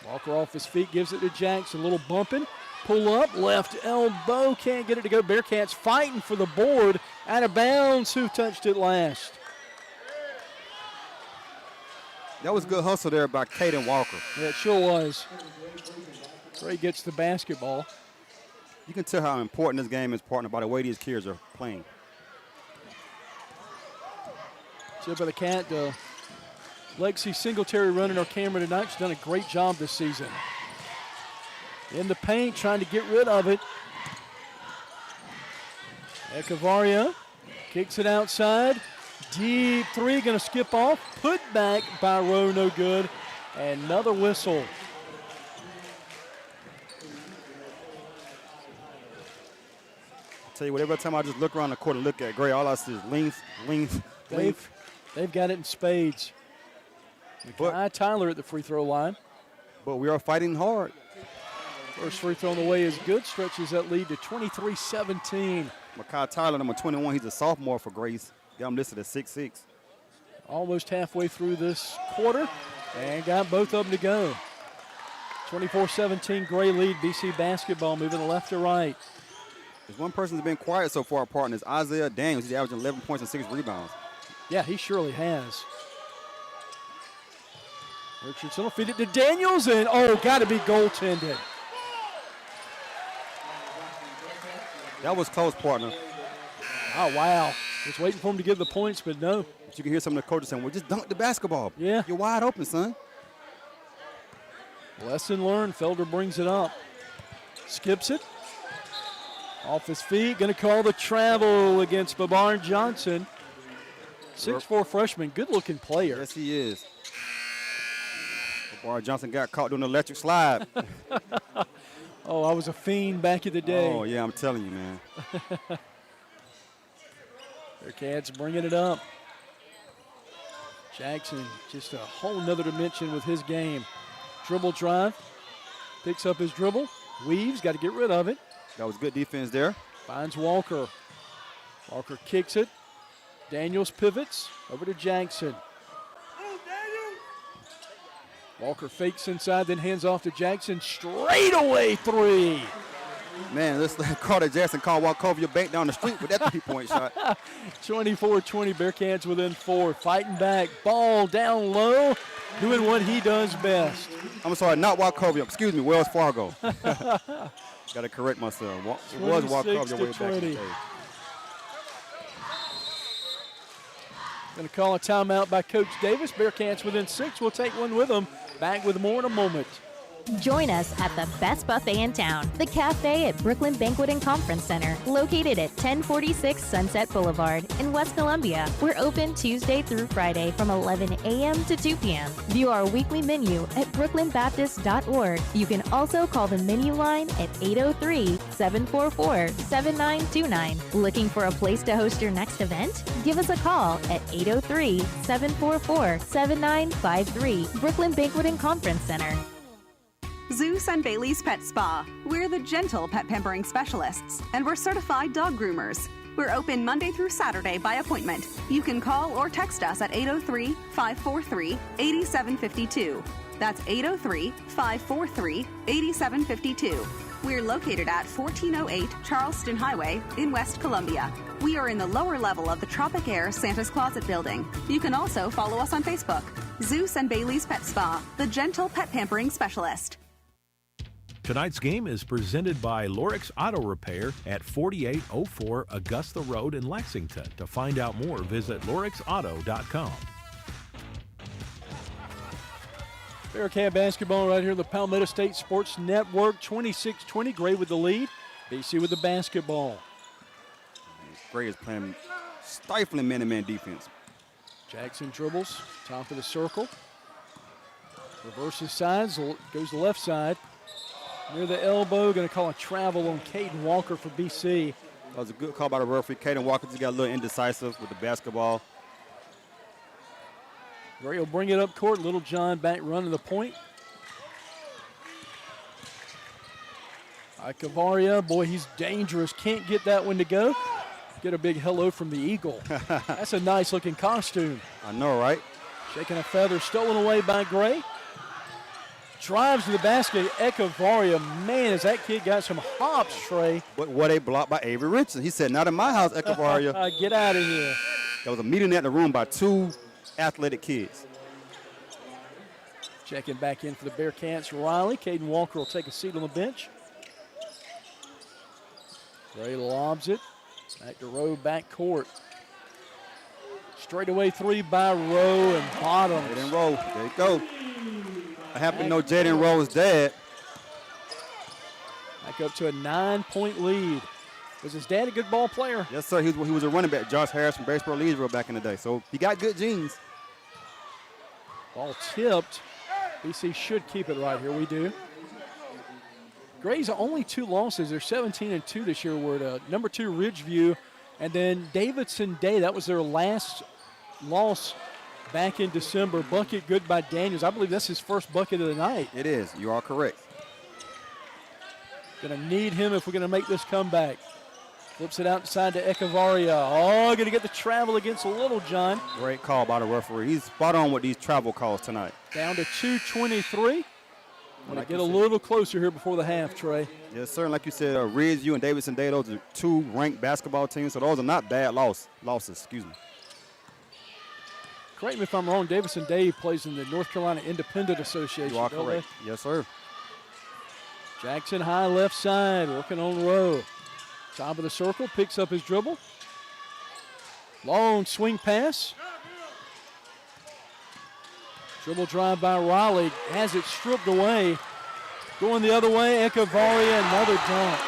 Walker off his feet, gives it to Jackson. A little bumping. Pull up, left elbow. Can't get it to go. Bearcats fighting for the board. Out of bounds. Who touched it last? That was good hustle there by Caden Walker. Yeah, it sure was. Gray gets the basketball. You can tell how important this game is, partner, by the way these kids are playing. Tip of the cat. Lexi Singletary running our camera tonight. She's done a great job this season. In the paint, trying to get rid of it. Echevarria kicks it outside. Deep 3, going to skip off. Put back by Rowe, no good. And another whistle. I'll tell you what, every time I just look around the court and look at Gray, all I see is length. They've got it in spades. Makai Tyler at the free throw line. But we are fighting hard. First free throw on the way is good. Stretches that lead to 23-17. Makai Tyler, number 21, he's a sophomore for Grace. Got him listed at 6'6". Almost halfway through this quarter and got both of them to go. 24-17 Gray lead. BC basketball moving left to right. There's one person that's been quiet so far, partner, is Isaiah Daniels. He's averaging 11 points and 6 rebounds. Yeah, he surely has. Richardson will feed it to Daniels, and got to be goaltended. That was close, partner. Oh, wow. Just waiting for him to give the points, but no. But you can hear some of the coaches saying, well, just dunk the basketball. Yeah. You're wide open, son. Lesson learned. Felder brings it up. Skips it. Off his feet. Going to call the travel against Babar Johnson. 6'4" freshman. Good-looking player. Yes, he is. Babar Johnson got caught doing the electric slide. I was a fiend back in the day. Oh, yeah, I'm telling you, man. Bearcats bringing it up. Jackson just a whole nother dimension with his game. Dribble drive. Picks up his dribble. Weaves. Got to get rid of it. That was good defense there. Finds Walker. Walker kicks it. Daniels pivots. Over to Jackson. Walker fakes inside, then hands off to Jackson. Straightaway three. Man, let's let Carter Jackson call Wachovia bank down the street with that three-point shot. 24-20, Bearcats within 4. Fighting back, ball down low, doing what he does best. I'm sorry, not Wachovia. Excuse me, Wells Fargo. Got to correct myself. It was Wachovia way back in the day. Going to call a timeout by Coach Davis. Bearcats within 6. We'll take one with them. Back with more in a moment. Join us at the best buffet in town, the Cafe at Brookland Banquet and Conference Center, located at 1046 Sunset Boulevard in West Columbia. We're open Tuesday through Friday from 11 a.m. to 2 p.m. View our weekly menu at brooklandbaptist.org. You can also call the menu line at 803-744-7929. Looking for a place to host your next event? Give us a call at 803-744-7953. Brookland Banquet and Conference Center. Zeus and Bailey's Pet Spa. We're the gentle pet pampering specialists, and we're certified dog groomers. We're open Monday through Saturday by appointment. You can call or text us at 803-543-8752. That's 803-543-8752. We're located at 1408 Charleston Highway in West Columbia. We are in the lower level of the Tropic Air Santa's Closet building. You can also follow us on Facebook. Zeus and Bailey's Pet Spa, the gentle pet pampering specialist. Tonight's game is presented by Lorix Auto Repair at 4804 Augusta Road in Lexington. To find out more, visit lorixauto.com. Bearcat basketball right here, the Palmetto State Sports Network. 26-20, Gray with the lead. BC with the basketball. Gray is playing stifling man-to-man defense. Jackson dribbles, top of the circle. Reverses sides, goes to the left side. Near the elbow, going to call a travel on Caden Walker for BC. That was a good call by the referee. Caden Walker just got a little indecisive with the basketball. Gray will bring it up court. Little John back running the point. Icavaria, boy, he's dangerous. Can't get that one to go. Get a big hello from the Eagle. That's a nice looking costume. I know, right? Shaking a feather, stolen away by Gray. Drives to the basket. Ecavaria, man, has that kid got some hops, Trey. What a block by Avery Richardson. He said, not in my house, Ecavaria. Get out of here. There was a meeting in the room by two athletic kids. Checking back in for the Bearcats, Riley. Caden Walker will take a seat on the bench. Gray lobs it. Back to Rowe, back court. Straightaway three by Rowe and bottom. Jaden Rowe, there you go. I happen to know Jaden Rowe's dad. Back up to a 9-point lead. Was his dad a good ball player? Yes, sir. He was a running back. Josh Harris from Batesboro Leesville back in the day. So he got good genes. Ball tipped. BC should keep it right here. We do. Gray's only 2 losses. They're 17-2 this year. We're at number 2 Ridgeview. And then Davidson Day, that was their last loss back in December. Bucket good by Daniels. I believe that's his first bucket of the night. It is. You are correct. Going to need him if we're going to make this comeback. Flips it outside to Ecavaria. Oh, going to get the travel against Little John. Great call by the referee. He's spot on with these travel calls tonight. Down to 2:23. Want to get a little closer here before the half, Trey. Yes, sir. Like you said, Ridgeview and Davidson Day, those are 2 ranked basketball teams, so those are not bad losses. Excuse me. Correct me if I'm wrong, Davis and Dave plays in the North Carolina Independent Association. You are correct. Yes, sir. Jackson high left side, working on Rowe. Top of the circle, picks up his dribble. Long swing pass. Dribble drive by Raleigh, has it stripped away. Going the other way, Echevarria, another dunk.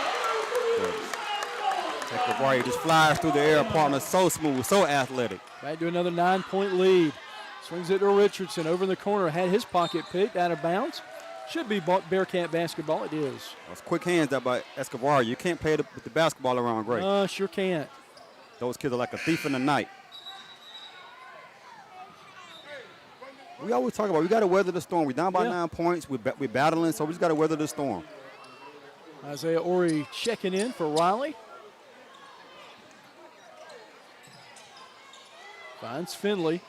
Echevarria just flies through the air, partner, so smooth, so athletic. Back to another 9-point lead. Swings it to Richardson, over in the corner, had his pocket picked, out of bounds. Should be Bearcat basketball, it is. Those quick hands that by Echevarria. You can't play with the basketball around great. Sure can't. Those kids are like a thief in the night. We always talk about we got to weather the storm. We're down by 9 points. We're battling, so we just got to weather the storm. Isaiah Ori checking in for Riley. Finds Finley.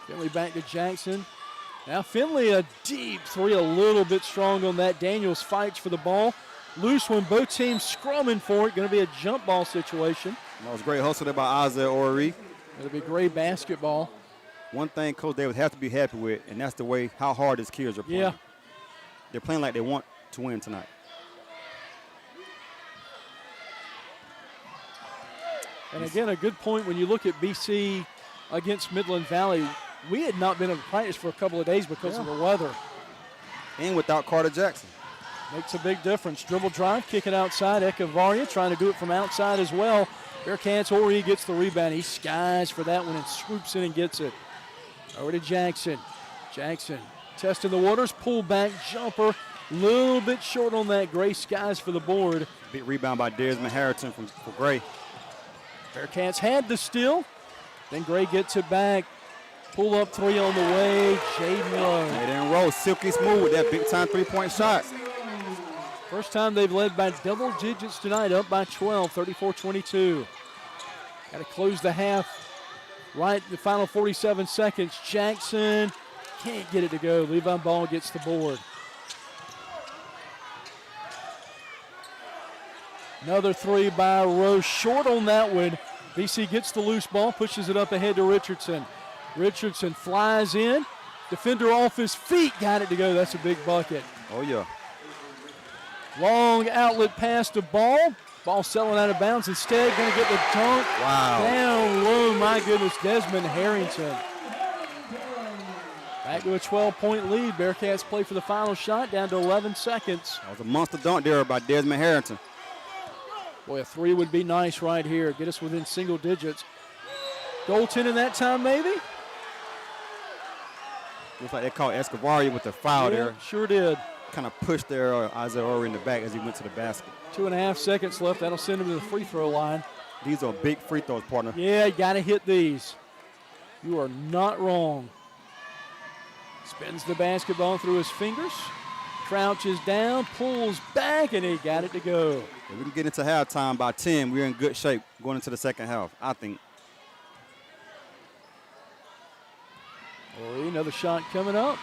Finley back to Jackson. Now Finley, a deep three, a little bit strong on that. Daniels fights for the ball. Loose one, both teams scrumming for it. Going to be a jump ball situation. That was great hustle there by Isaiah Ori. It'll be great basketball. One thing Coach Davis has to be happy with, and that's the way how hard his kids are playing. Yeah. They're playing like they want to win tonight. And again, a good point when you look at BC against Midland Valley. We had not been able to practice for a couple of days because of the weather. And without Carter Jackson. Makes a big difference. Dribble drive, kick it outside. Echevarria trying to do it from outside as well. Bearcats, Ori gets the rebound. He skies for that one and swoops in and gets it. Over to Jackson. Jackson testing the waters, pull back, jumper. Little bit short on that. Gray skies for the board. Big rebound by Desmond Harrington for Gray. Bearcats had the steal. Then Gray gets it back. Pull up three on the way. Jaden Rowe. Jaden Rowe, silky smooth with that big time three-point shot. First time they've led by double digits tonight, up by 12, 34-22. Got to close the half. Right, the final 47 seconds. Jackson can't get it to go. Levi Ball gets the board. Another three by Rose, short on that one. BC gets the loose ball, pushes it up ahead to Richardson. Richardson flies in. Defender off his feet, got it to go. That's a big bucket. Oh, yeah. Long outlet pass to Ball. Ball selling out of bounds. Instead, going to get the dunk. Wow. Down low, my goodness, Desmond Harrington. Back to a 12-point lead. Bearcats play for the final shot, down to 11 seconds. That was a monster dunk there by Desmond Harrington. Boy, a three would be nice right here. Get us within single digits. Goaltending that time, maybe? Looks like they caught Echevarria with the foul there. Sure did. Kind of pushed there Isaiah Ori in the back as he went to the basket. 2.5 seconds left. That'll send him to the free throw line. These are big free throws, partner. Yeah, you got to hit these. You are not wrong. Spins the basketball through his fingers. Crouches down, pulls back, and he got it to go. If we can get into halftime by 10, we're in good shape going into the second half, I think. Ori, another shot coming up.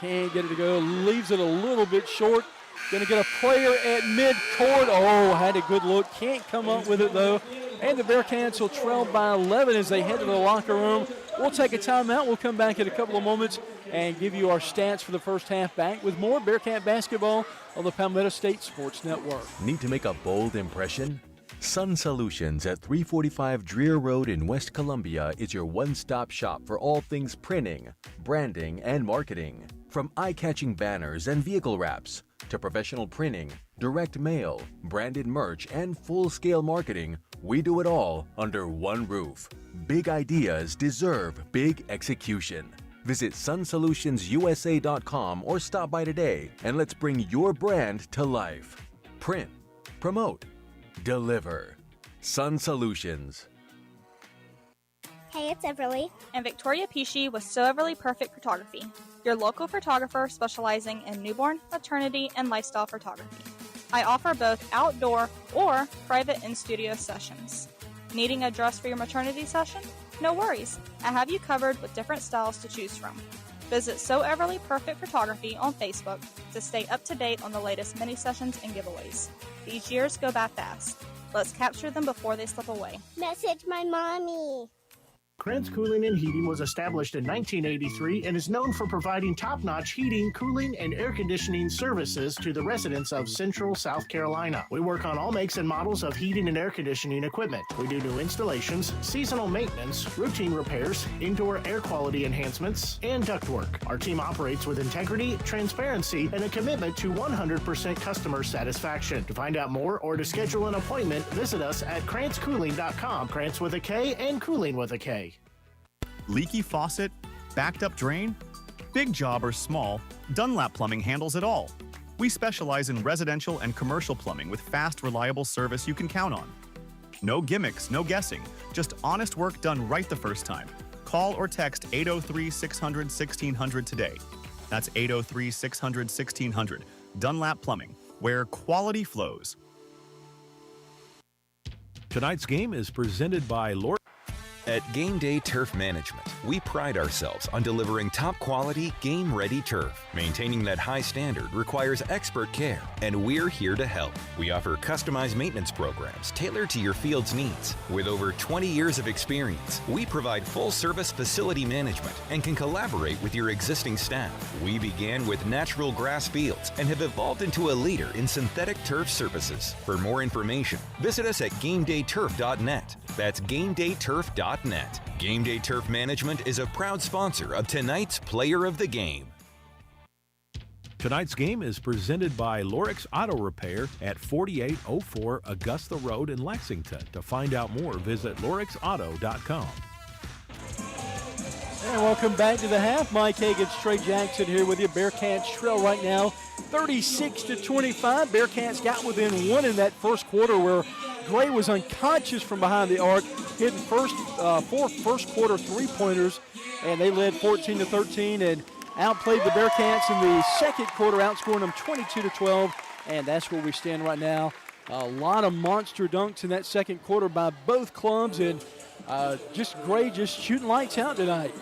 Can't get it to go. Leaves it a little bit short. Going to get a player at midcourt. Oh, had a good look. Can't come up with it, though. And the Bearcats will trail by 11 as they head to the locker room. We'll take a timeout. We'll come back in a couple of moments and give you our stats for the first half. Back with more Bearcat basketball on the Palmetto State Sports Network. Need to make a bold impression? Sun Solutions at 345 Dreer Road in West Columbia is your one-stop shop for all things printing, branding, and marketing. From eye-catching banners and vehicle wraps to professional printing, direct mail, branded merch, and full-scale marketing, we do it all under one roof. Big ideas deserve big execution. Visit sunsolutionsUSA.com or stop by today and let's bring your brand to life. Print, promote, deliver. Sun Solutions. Hey, it's Everly. And Victoria Pesci with So Everly Perfect Photography, your local photographer specializing in newborn, maternity, and lifestyle photography. I offer both outdoor or private in-studio sessions. Needing a dress for your maternity session? No worries. I have you covered with different styles to choose from. Visit So Everly Perfect Photography on Facebook to stay up to date on the latest mini sessions and giveaways. These years go by fast. Let's capture them before they slip away. Message my mommy. Krantz Cooling and Heating was established in 1983 and is known for providing top-notch heating, cooling, and air conditioning services to the residents of Central South Carolina. We work on all makes and models of heating and air conditioning equipment. We do new installations, seasonal maintenance, routine repairs, indoor air quality enhancements, and ductwork. Our team operates with integrity, transparency, and a commitment to 100% customer satisfaction. To find out more or to schedule an appointment, visit us at KrantzCooling.com. Krantz with a K and Cooling with a K. Leaky faucet? Backed up drain? Big job or small, Dunlap Plumbing handles it all. We specialize in residential and commercial plumbing with fast, reliable service you can count on. No gimmicks, no guessing, just honest work done right the first time. Call or text 803-600-1600 today. That's 803-600-1600. Dunlap Plumbing, where quality flows. Tonight's game is presented by Lord. At Game Day Turf Management, we pride ourselves on delivering top-quality, game-ready turf. Maintaining that high standard requires expert care, and we're here to help. We offer customized maintenance programs tailored to your field's needs. With over 20 years of experience, we provide full-service facility management and can collaborate with your existing staff. We began with natural grass fields and have evolved into a leader in synthetic turf services. For more information, visit us at GameDayTurf.net. That's GameDayTurf.net. Game Day Turf Management is a proud sponsor of tonight's Player of the Game. Tonight's game is presented by Lorix Auto Repair at 4804 Augusta Road in Lexington. To find out more, visit lorixauto.com. And welcome back to the half. Mike Hagan's Trey Jackson here with you. Bearcats trail right now 36-25. Bearcats got within one in that first quarter where Gray was unconscious from behind the arc, hitting four first quarter three-pointers, and they led 14-13 and outplayed the Bearcats in the second quarter, outscoring them 22-12, and that's where we stand right now. A lot of monster dunks in that second quarter by both clubs, and Gray just shooting lights out tonight.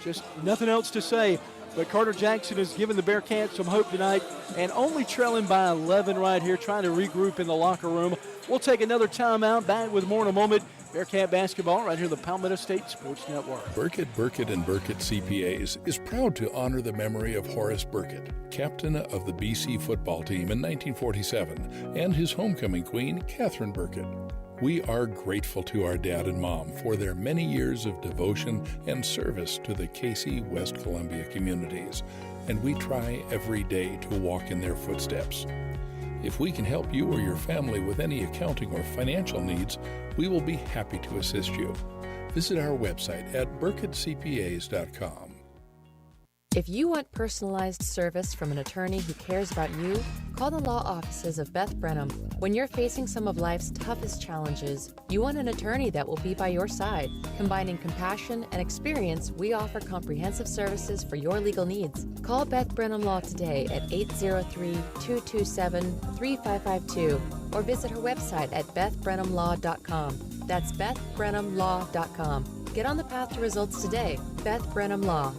Just nothing else to say. But Carter Jackson has given the Bearcats some hope tonight, and only trailing by 11 right here, trying to regroup in the locker room. We'll take another timeout. Back with more in a moment. Bearcat basketball right here on the Palmetto State Sports Network. Burkett and Burkett CPAs is proud to honor the memory of Horace Burkett, captain of the BC football team in 1947, and his homecoming queen, Catherine Burkett. We are grateful to our dad and mom for their many years of devotion and service to the Cayce, West Columbia communities, and we try every day to walk in their footsteps. If we can help you or your family with any accounting or financial needs, we will be happy to assist you. Visit our website at burkettcpas.com. If you want personalized service from an attorney who cares about you, call the law offices of Beth Brenham. When you're facing some of life's toughest challenges, you want an attorney that will be by your side. Combining compassion and experience, we offer comprehensive services for your legal needs. Call Beth Brenham Law today at 803-227-3552 or visit her website at bethbrenhamlaw.com. That's bethbrenhamlaw.com. Get on the path to results today. Beth Brenham Law.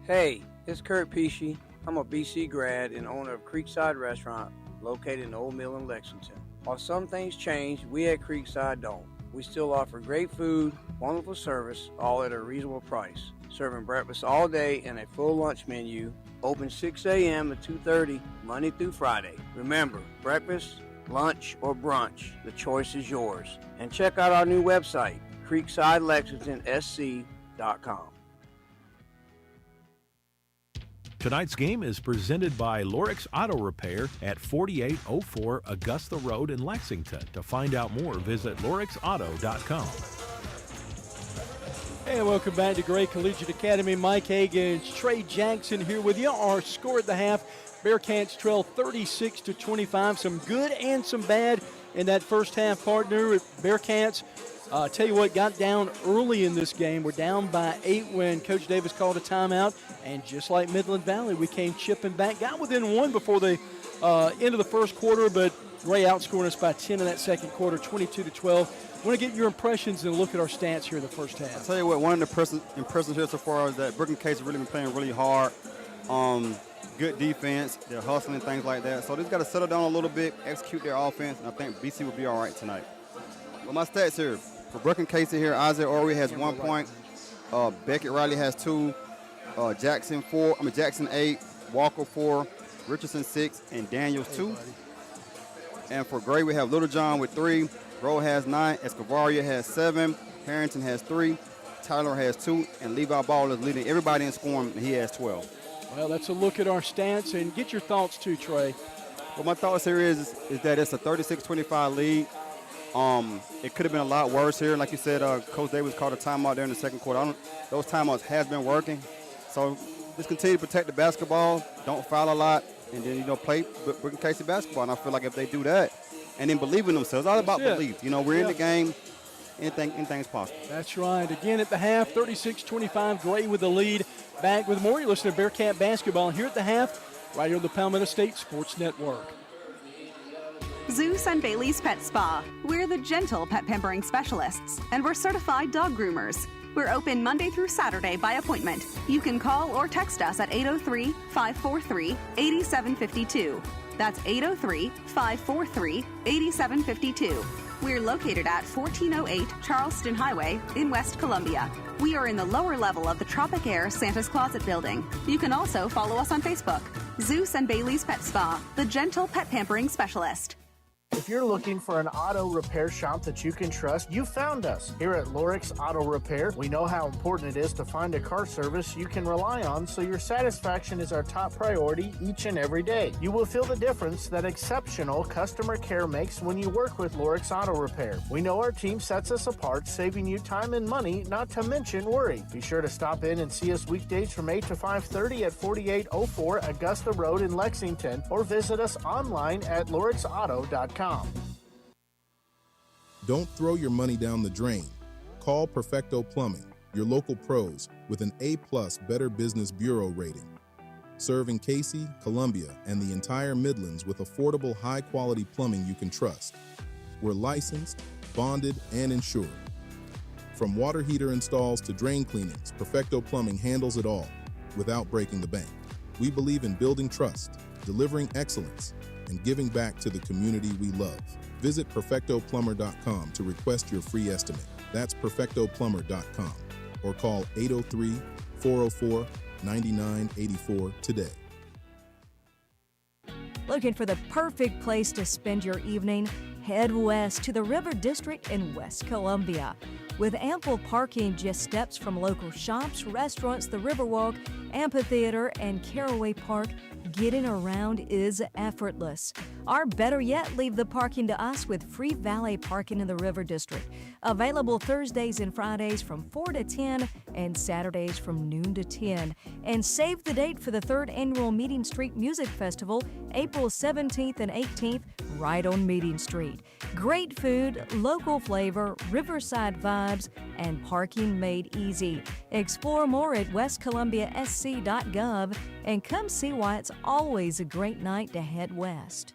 Hey, it's Kurt Pesci. I'm a BC grad and owner of Creekside Restaurant located in Old Mill in Lexington. While some things change, we at Creekside don't. We still offer great food, wonderful service, all at a reasonable price. Serving breakfast all day and a full lunch menu. Open 6 a.m. to 2:30 Monday through Friday. Remember, breakfast, lunch, or brunch, the choice is yours. And check out our new website, creeksidelexingtonsc.com. Tonight's game is presented by Lorix Auto Repair at 4804 Augusta Road in Lexington. To find out more, visit lorixauto.com. And welcome back to Gray Collegiate Academy. Mike Hagan, Trey Jackson here with you. Our score at the half, Bearcats trail 36-25. Some good and some bad in that first half, partner. Bearcats, tell you what, got down early in this game. We're down by 8 when Coach Davis called a timeout. And just like Midland Valley, we came chipping back. Got within 1 before the end of the first quarter, but Gray outscoring us by 10 in that second quarter, 22-12. I want to get your impressions and look at our stats here in the first half. I'll tell you what, one of the impressions here so far is that Brookland-Cayce has really been playing really hard. good defense. They're hustling, things like that. So they just got to settle down a little bit, execute their offense, and I think BC will be all right tonight. Well, my stats here. For Brookland-Cayce here, Isaiah Orey has 1 point. Beckett Riley has 2. Jackson 8. Walker 4. Richardson 6. And Daniels 2. And for Gray, we have Littlejohn with 3. Rowe has 9. Escovaria has 7. Harrington has 3. Tyler has 2. And Levi Ball is leading everybody in scoring, and he has 12. Well, that's a look at our stats, and get your thoughts too, Trey. Well, my thoughts here is that it's a 36-25 lead. It could have been a lot worse here. Like you said, Coach Davis called a timeout there in the second quarter. Those timeouts has been working. So just continue to protect the basketball. Don't foul a lot. And then, play Brookland-Cayce basketball. And I feel like if they do that and then believe in themselves, it's all about belief. We're in the game. Anything's possible. That's right. Again at the half, 36-25, Gray with the lead. Back with more. You're listening to Bearcat basketball here at the half, right here on the Palmetto State Sports Network. Zeus and Bailey's Pet Spa. We're the gentle pet pampering specialists, and we're certified dog groomers. We're open Monday through Saturday by appointment. You can call or text us at 803-543-8752. That's 803-543-8752. We're located at 1408 Charleston Highway in West Columbia. We are in the lower level of the Tropic Air Santa's Closet building. You can also follow us on Facebook. Zeus and Bailey's Pet Spa, the gentle pet pampering specialist. If you're looking for an auto repair shop that you can trust, you found us. Here at Lorix Auto Repair, we know how important it is to find a car service you can rely on, so your satisfaction is our top priority each and every day. You will feel the difference that exceptional customer care makes when you work with Lorix Auto Repair. We know our team sets us apart, saving you time and money, not to mention worry. Be sure to stop in and see us weekdays from 8 to 5:30 at 4804 Augusta Road in Lexington, or visit us online at lorixauto.com. Don't throw your money down the drain. Call Perfecto Plumbing, your local pros with an A+ Better Business Bureau rating. Serving Cayce, Columbia, and the entire Midlands with affordable, high-quality plumbing you can trust. We're licensed, bonded, and insured. From water heater installs to drain cleanings, Perfecto Plumbing handles it all without breaking the bank. We believe in building trust, delivering excellence, and giving back to the community we love. Visit perfectoplumber.com to request your free estimate. That's perfectoplumber.com, or call 803-404-9984 today. Looking for the perfect place to spend your evening? Head west to the River District in West Columbia. With ample parking just steps from local shops, restaurants, the Riverwalk, amphitheater, and Caraway Park, getting around is effortless. Or better yet, leave the parking to us with free valet parking in the River District. Available Thursdays and Fridays from 4 to 10 and Saturdays from noon to 10. And save the date for the 3rd Annual Meeting Street Music Festival, April 17th and 18th, right on Meeting Street. Great food, local flavor, riverside vibes, and parking made easy. Explore more at westcolumbiasc.gov and come see why it's always a great night to head west.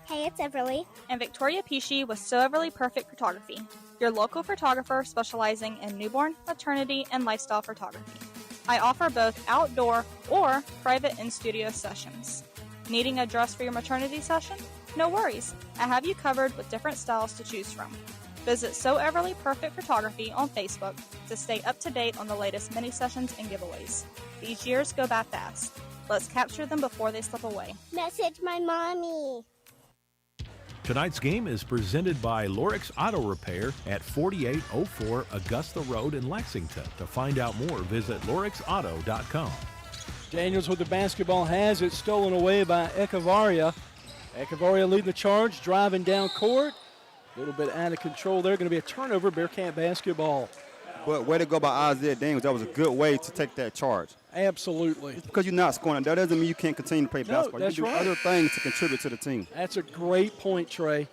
Hey, it's Everly. And Victoria Pesci with So Everly Perfect Photography, your local photographer specializing in newborn, maternity, and lifestyle photography. I offer both outdoor or private in-studio sessions. Needing a dress for your maternity session? No worries. I have you covered with different styles to choose from. Visit So Everly Perfect Photography on Facebook to stay up to date on the latest mini sessions and giveaways. These years go by fast. Let's capture them before they slip away. Message my mommy. Tonight's game is presented by Lorix Auto Repair at 4804 Augusta Road in Lexington. To find out more, visit lorixauto.com. Daniels with the basketball has it stolen away by Echevarria. Echevarria leading the charge, driving down court. A little bit out of control there. Going to be a turnover, Bearcat basketball. But way to go by Isaiah Daniels. That was a good way to take that charge. Absolutely. Just because you're not scoring, that doesn't mean you can't continue to play basketball. You can do other things to contribute to the team. That's a great point, Trey.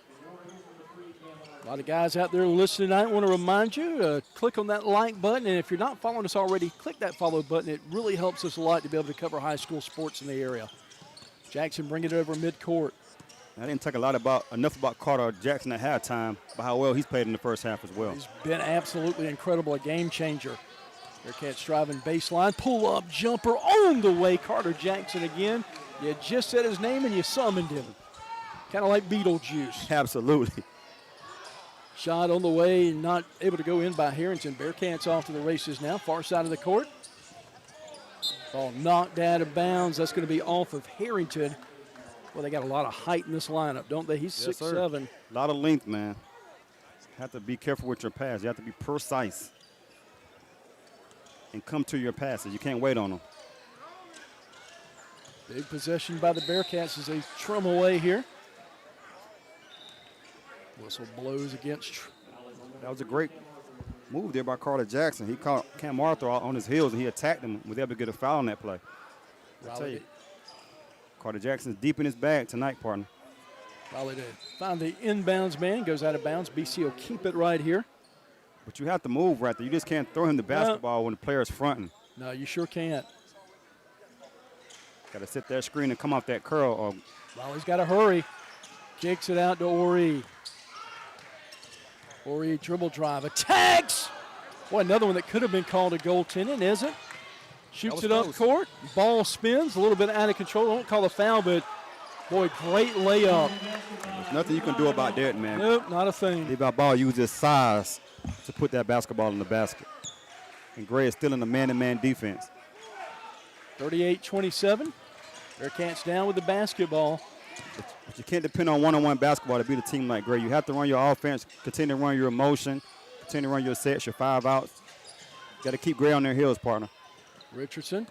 A lot of guys out there listening tonight want to remind you, click on that like button. And if you're not following us already, click that follow button. It really helps us a lot to be able to cover high school sports in the area. Jackson bring it over midcourt. I didn't talk enough about Carter Jackson at halftime, but how well he's played in the first half as well. He's been absolutely incredible, a game changer. Bearcats driving baseline, pull-up jumper on the way. Carter Jackson again. You just said his name and you summoned him. Kind of like Beetlejuice. Absolutely. Shot on the way, not able to go in by Harrington. Bearcats off to the races now, far side of the court. Ball knocked out of bounds. That's going to be off of Harrington. Well, they got a lot of height in this lineup, don't they? He's 6'7". A lot of length, man. Have to be careful with your pass. You have to be precise and come to your passes. You can't wait on them. Big possession by the Bearcats as they trim away here. Whistle blows against. That was a great move there by Carter Jackson. He caught Cam Arthur on his heels, and he attacked him. Was able to get a foul on that play. I tell you, Carter Jackson's deep in his bag tonight, partner. Raleigh to find the inbounds man, goes out of bounds. BC will keep it right here. But you have to move right there. You just can't throw him the basketball when the player's fronting. No, you sure can't. Got to sit that screen and come off that curl. Raleigh's got to hurry. Kicks it out to Ori. Ori dribble drive, attacks. Boy, another one that could have been called a goaltending, isn't? Shoots it up court. Ball spins, a little bit out of control. Don't call a foul, but boy, great layup. There's nothing you can do about that, man. Nope, not a thing. Levi Ball used his size to put that basketball in the basket. And Gray is still in the man-to-man defense. 38-27. Bearcats down with the basketball. But you can't depend on one-on-one basketball to beat a team like Gray. You have to run your offense, continue to run your motion, continue to run your sets, your 5 outs. You got to keep Gray on their heels, partner. Richardson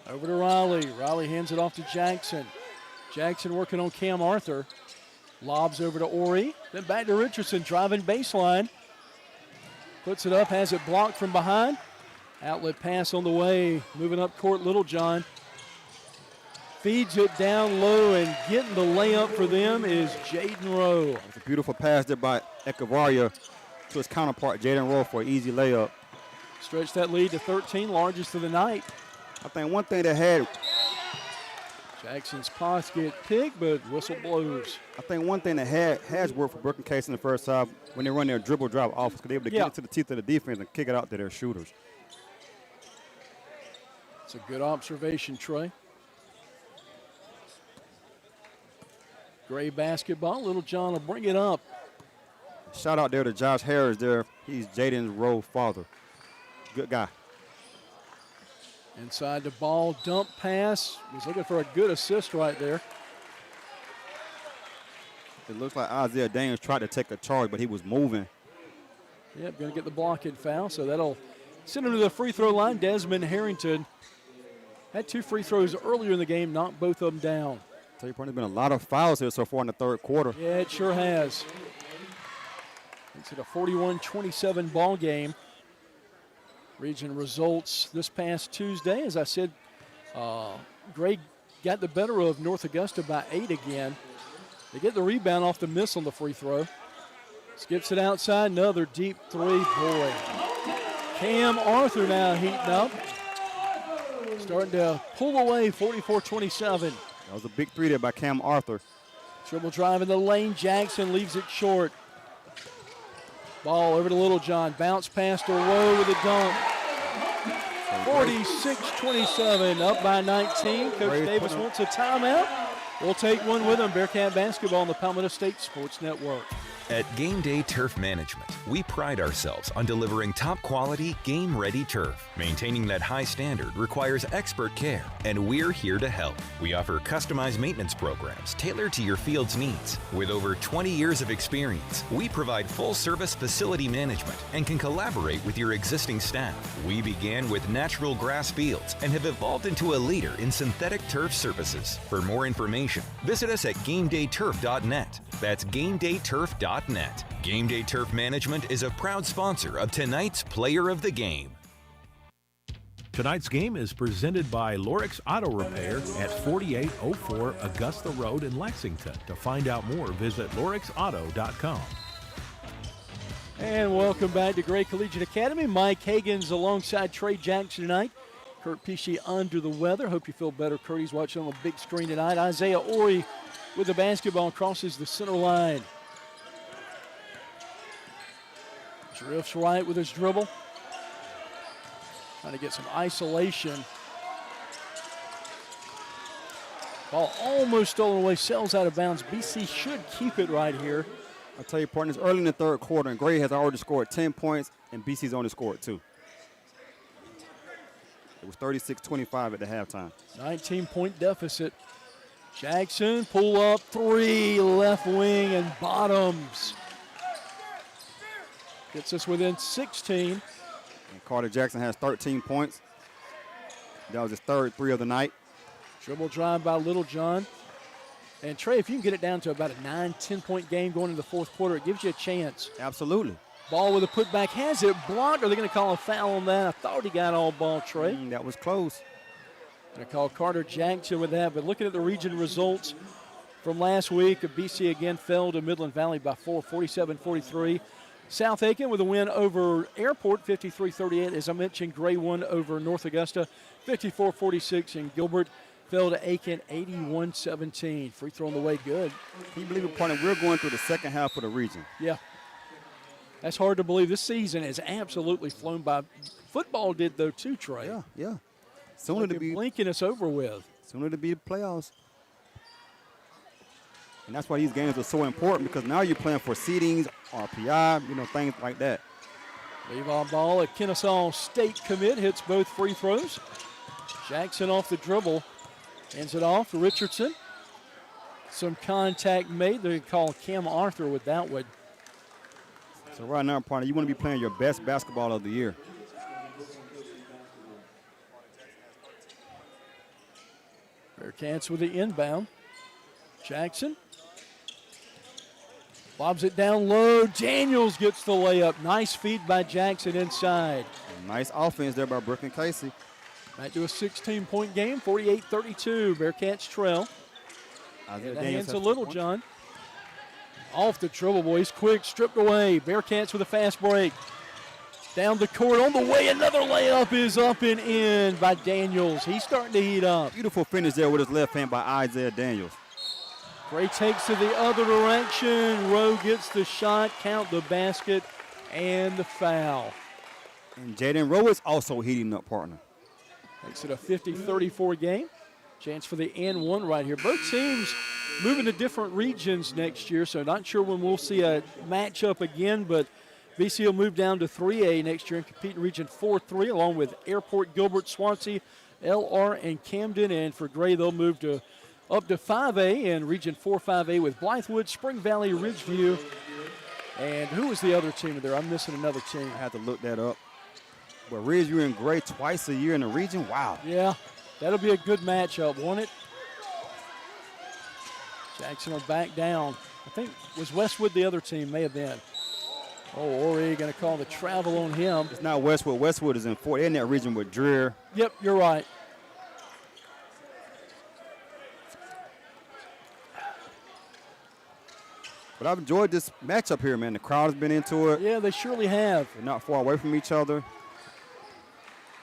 over to Riley. Riley hands it off to Jackson. Jackson working on Cam Arthur. Lobs over to Ori. Then back to Richardson, driving baseline. Puts it up, has it blocked from behind. Outlet pass on the way. Moving up court, Littlejohn. Feeds it down low, and getting the layup for them is Jaden Rowe. It's a beautiful pass there by Echevarria to his counterpart, Jaden Rowe, for an easy layup. Stretch that lead to 13, largest of the night. I think one thing that had Jackson's pass get picked, but whistle blows. I think one thing that has worked for Brookland-Cayce in the first half when they run their dribble drive offense, because they're able to get into the teeth of the defense and kick it out to their shooters. It's a good observation, Trey. Gray basketball. Littlejohn will bring it up. Shout out there to Josh Harris there. He's Jaden Rowe's father. Good guy. Inside the ball, dump pass. Was looking for a good assist right there. It looks like Isaiah Daniels tried to take a charge, but he was moving. Yep, going to get the block and foul, so that'll send him to the free throw line. Desmond Harrington had 2 free throws earlier in the game, knocked both of them down. Tell you, there's been a lot of fouls here so far in the third quarter. Yeah, it sure has. It's at a 41-27 ball game. Region results this past Tuesday. As I said, Gray got the better of North Augusta by 8 again. They get the rebound off the miss on the free throw. Skips it outside, another deep 3. Boy, Cam Arthur now heating up. Starting to pull away, 44-27. That was a big 3 there by Cam Arthur. Dribble drive in the lane. Jackson leaves it short. Ball over to Littlejohn. Bounce pass to Rowe with a dunk. 46-27, up by 19. Coach Davis wants a timeout. We'll take one with him. Bearcat basketball on the Palmetto State Sports Network. At Game Day Turf Management, we pride ourselves on delivering top quality, game-ready turf. Maintaining that high standard requires expert care, and we're here to help. We offer customized maintenance programs tailored to your field's needs. With over 20 years of experience, we provide full-service facility management and can collaborate with your existing staff. We began with natural grass fields and have evolved into a leader in synthetic turf surfaces. For more information, visit us at GameDayTurf.net. That's GameDayTurf.net. Game Day Turf Management is a proud sponsor of tonight's Player of the Game. Tonight's game is presented by Lorix Auto Repair at 4804 Augusta Road in Lexington. To find out more, visit lorixauto.com. And welcome back to Gray Collegiate Academy. Mike Hagan's alongside Trey Jackson tonight. Kurt Pesci under the weather. Hope you feel better, Kurt. He's watching on the big screen tonight. Isaiah Ori with the basketball crosses the center line. Drifts right with his dribble. Trying to get some isolation. Ball almost stolen away, sails out of bounds. BC should keep it right here. I'll tell you, partners, early in the third quarter, and Gray has already scored 10 points, and BC's only scored 2. It was 36-25 at the halftime. 19-point deficit. Jackson, pull up 3, left wing and bottoms. Gets us within 16. And Carter Jackson has 13 points. That was his third 3 of the night. Dribble drive by Littlejohn. And Trey, if you can get it down to about a 9-10-point game going into the fourth quarter, it gives you a chance. Absolutely. Ball with a putback, has it blocked? Are they going to call a foul on that? I thought he got all ball, Trey. That was close. Going to call Carter Jackson with that. But looking at the region results from last week, BC again fell to Midland Valley by 4, 47-43. South Aiken with a win over Airport, 53-38. As I mentioned, Gray won over North Augusta, 54-46. And Gilbert fell to Aiken, 81-17. Free throw on the way, good. Can you believe it, partner? We're going through the second half of the region. Yeah. That's hard to believe. This season has absolutely flown by. Football did, though, too, Trey. Yeah. Sooner to be blinking us over with. Sooner to be the playoffs. And that's why these games are so important, because now you're playing for seedings, RPI, things like that. Leave on ball, a Kennesaw State commit, hits both free throws. Jackson off the dribble, hands it off to Richardson. Some contact made. They call Cam Arthur with that one. So right now, partner, you want to be playing your best basketball of the year. Bearcats with the inbound. Jackson lobs it down low. Daniels gets the layup. Nice feed by Jackson inside. Nice offense there by Brookland-Cayce. Back to a 16-point game, 48-32. Bearcats trail. And hands to Littlejohn. Off the dribble, boy. He's quick, stripped away. Bearcats with a fast break. Down the court, on the way, another layup is up and in by Daniels. He's starting to heat up. Beautiful finish there with his left hand by Isaiah Daniels. Gray takes to the other direction. Rowe gets the shot, count the basket, and the foul. And Jaden Rowe is also heating up, partner. Makes it a 50-34 game. Chance for the N1 right here. Both teams moving to different regions next year, so not sure when we'll see a matchup again, but BC will move down to 3A next year and compete in Region 4-3 along with Airport, Gilbert, Swansea, LR, and Camden. And for Gray, they'll move to up to 5A in Region 4-5A with Blythewood, Spring Valley, Ridgeview. And who was the other team there? I'm missing another team. I had to look that up. But Ridgeview and Gray twice a year in the region? Wow. Yeah, that'll be a good matchup, won't it? Jackson will back down. I think, was Westwood the other team? May have been. Oh, Ori going to call the travel on him. It's not Westwood. Westwood is in that region with Dreer. Yep, you're right. But I've enjoyed this matchup here, man. The crowd has been into it. Yeah, they surely have. They're not far away from each other.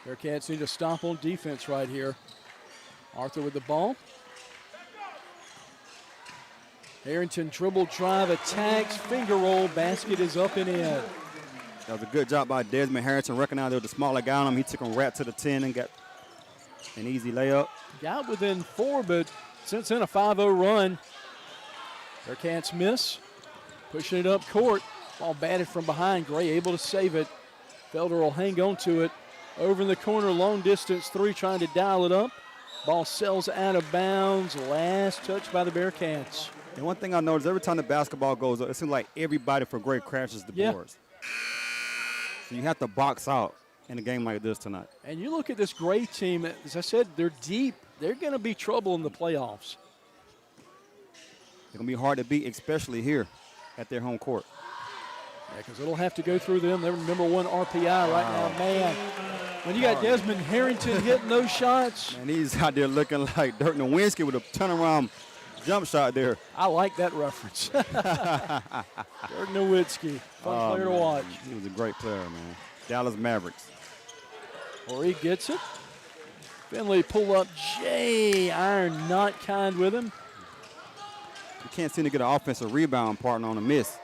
Bearcats need to stop on defense right here. Arthur with the ball. Harrington dribble drive, attacks, finger roll, basket is up and in. That was a good job by Desmond Harrington. Recognized there was a smaller guy on him. He took him right to the 10 and got an easy layup. Got within 4, but since then a 5-0 run. Bearcats miss. Pushing it up court. Ball batted from behind. Gray able to save it. Felder will hang on to it. Over in the corner, long distance 3, trying to dial it up. Ball sails out of bounds. Last touch by the Bearcats. And one thing I noticed, every time the basketball goes up, it seems like everybody for Gray crashes the boards. So you have to box out in a game like this tonight. And you look at this Gray team, as I said, they're deep. They're going to be trouble in the playoffs. They're going to be hard to beat, especially here at their home court. Yeah, because it'll have to go through them. They're number 1 RPI right now. Man, when you got Desmond Harrington hitting those shots. And he's out there looking like Dirk Nowitzki with a turnaround jump shot there. I like that reference. Dirk Nowitzki, fun player to watch. He was a great player, man. Dallas Mavericks. Ori gets it. Finley pull up. Jay Iron not kind with him. You can't seem to get an offensive rebound partner on a miss.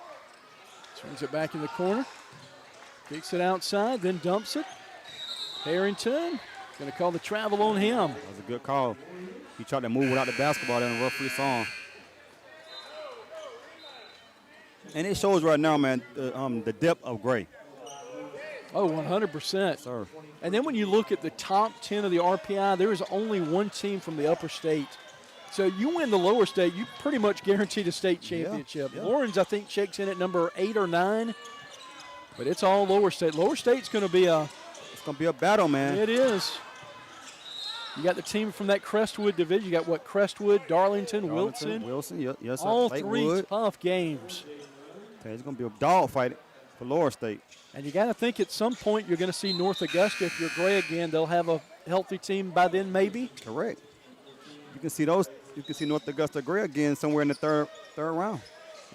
Swings it back in the corner. Kicks it outside, then dumps it. Harrington going to call the travel on him. That was a good call. He tried to move without the basketball there, and the referee saw him. And it shows right now, man, the depth of Gray. Oh, 100%. Sir. And then when you look at the top 10 of the RPI, there is only one team from the upper state. So you win the lower state, you pretty much guaranteed a state championship. Yeah. Lawrence, I think, shakes in at number 8 or 9. But it's all lower state. Lower state's going to be a battle, man. It is. You got the team from that Crestwood division. You got Crestwood, Darlington, Wilson. Yes, sir. All Lakewood. 3 tough games. Okay, it's going to be a dogfight for lower state. And you got to think at some point you're going to see North Augusta. If you're Gray again, they'll have a healthy team by then, maybe. Correct. You can see those. You can see North Augusta Gray again somewhere in the third round.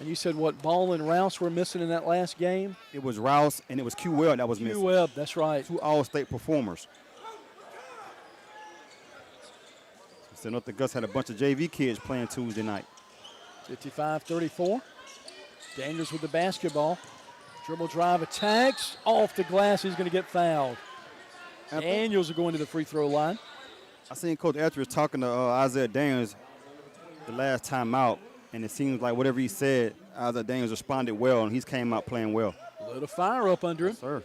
And you said what, Ball and Rouse were missing in that last game? It was Rouse and it was Q Webb that was missing. Q Webb, that's right. 2 all-state performers. So North Augusta had a bunch of JV kids playing Tuesday night. 55-34. Daniels with the basketball. Dribble drive attacks. Off the glass, he's going to get fouled. Daniels are going to the free throw line. I seen Coach Etheridge talking to Isaiah Daniels the last time out, and it seems like whatever he said, Isaiah Daniels responded well, and he's came out playing well. A little fire up under him. Yes, sir.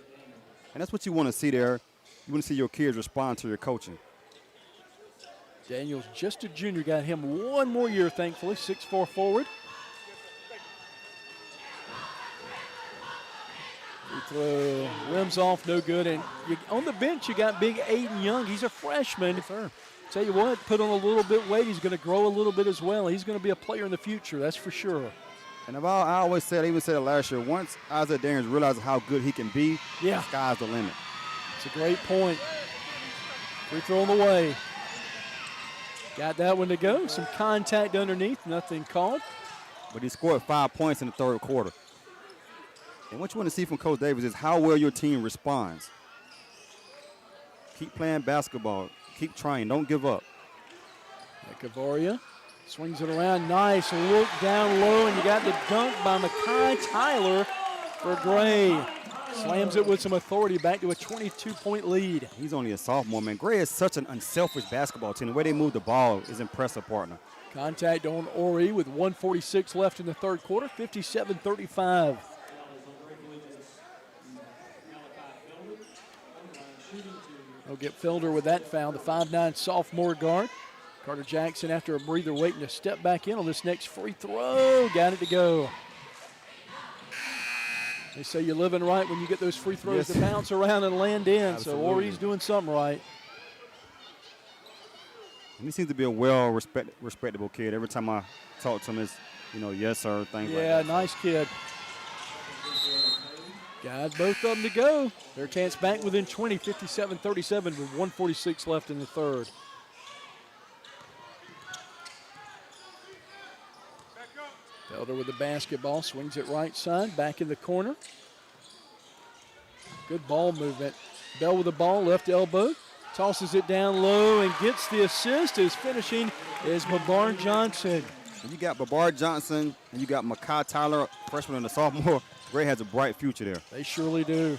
And that's what you want to see there. You want to see your kids respond to your coaching. Daniels, just a junior, got him one more year, thankfully. 6'4" forward. Free throw rims off, no good. And on the bench, you got big Aiden Young. He's a freshman. Yes, sir. Tell you what, put on a little bit weight. He's going to grow a little bit as well. He's going to be a player in the future, that's for sure. And I always said, I even said it last year, once Isaiah Daniels realizes how good he can be, the sky's the limit. It's a great point. Free throw on the way. Got that one to go. Some contact underneath, nothing called. But he scored 5 points in the third quarter. And what you want to see from Coach Davis is how well your team responds. Keep playing basketball. Keep trying. Don't give up. Cavaria swings it around. Nice look down low, and you got the dunk by Makai Tyler for Gray. Slams it with some authority back to a 22-point lead. He's only a sophomore, man. Gray is such an unselfish basketball team. The way they move the ball is impressive, partner. Contact on Ori with 1:46 left in the third quarter, 57-35. They'll get Felder with that foul, the 5'9" sophomore guard. Carter Jackson, after a breather, waiting to step back in on this next free throw. Got it to go. They say you're living right when you get those free throws to bounce around and land in. Absolutely. So Ori's doing something right. And he seems to be a respectable kid. Every time I talk to him, it's, yes, sir, things like that. Yeah, nice kid. Got both of them to go. Their chance back within 20, 57-37 with 1:46 left in the third. Felder with the basketball, swings it right side, back in the corner. Good ball movement. Bell with the ball, left elbow, tosses it down low and gets the assist. His finishing is Babar Johnson. And you got Babar Johnson and you got Makai Tyler, freshman and a sophomore. Gray has a bright future there. They surely do.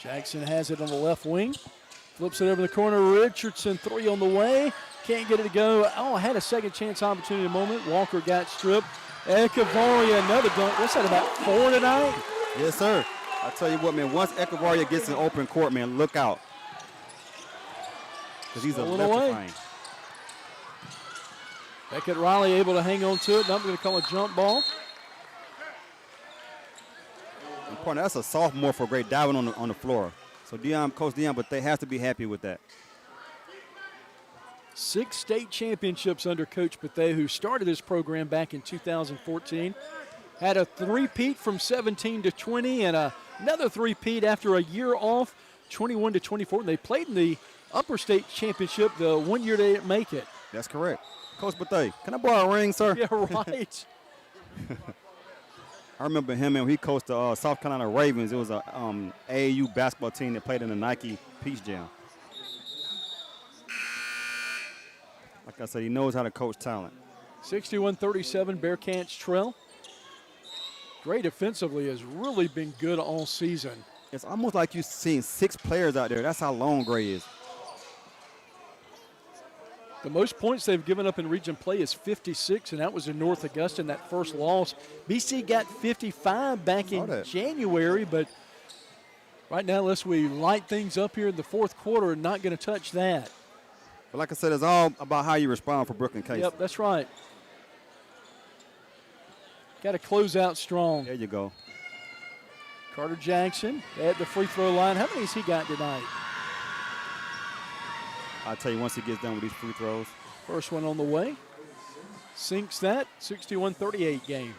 Jackson has it on the left wing. Flips it over the corner. Richardson, 3 on the way. Can't get it to go. Oh, had a second chance opportunity moment. Walker got stripped. Ekavaria, another dunk. What's that, about 4 tonight? Yes, sir. I tell you what, man, once Ekavaria gets in open court, man, look out. Because he's electrifying. Beckett Riley able to hang on to it. Now I'm going to call a jump ball. And partner, that's a sophomore for Gray diving on the floor. So Coach Dion, but they have to be happy with that. 6 state championships under Coach Bethea, who started this program back in 2014. Had a three-peat from 17 to 20 and another three-peat after a year off, 21 to 24. And they played in the upper state championship the one year they didn't make it. That's correct. Coach Bethea, can I borrow a ring, sir? Yeah, right. I remember him, and he coached the South Carolina Ravens. It was a AAU basketball team that played in the Nike Peach Jam. Like I said, he knows how to coach talent. 61-37, Bearcats trail. Gray defensively has really been good all season. It's almost like you've seen 6 players out there. That's how long Gray is. The most points they've given up in region play is 56, and that was in North Augusta in that first loss. BC got 55 back in January, but right now, unless we light things up here in the fourth quarter, not going to touch that. But like I said, it's all about how you respond for Brookland-Cayce. Yep, that's right. Got to close out strong. There you go. Carter Jackson at the free throw line. How many has he got tonight? I'll tell you once he gets done with these free throws. First one on the way. Sinks that. 61-38 game.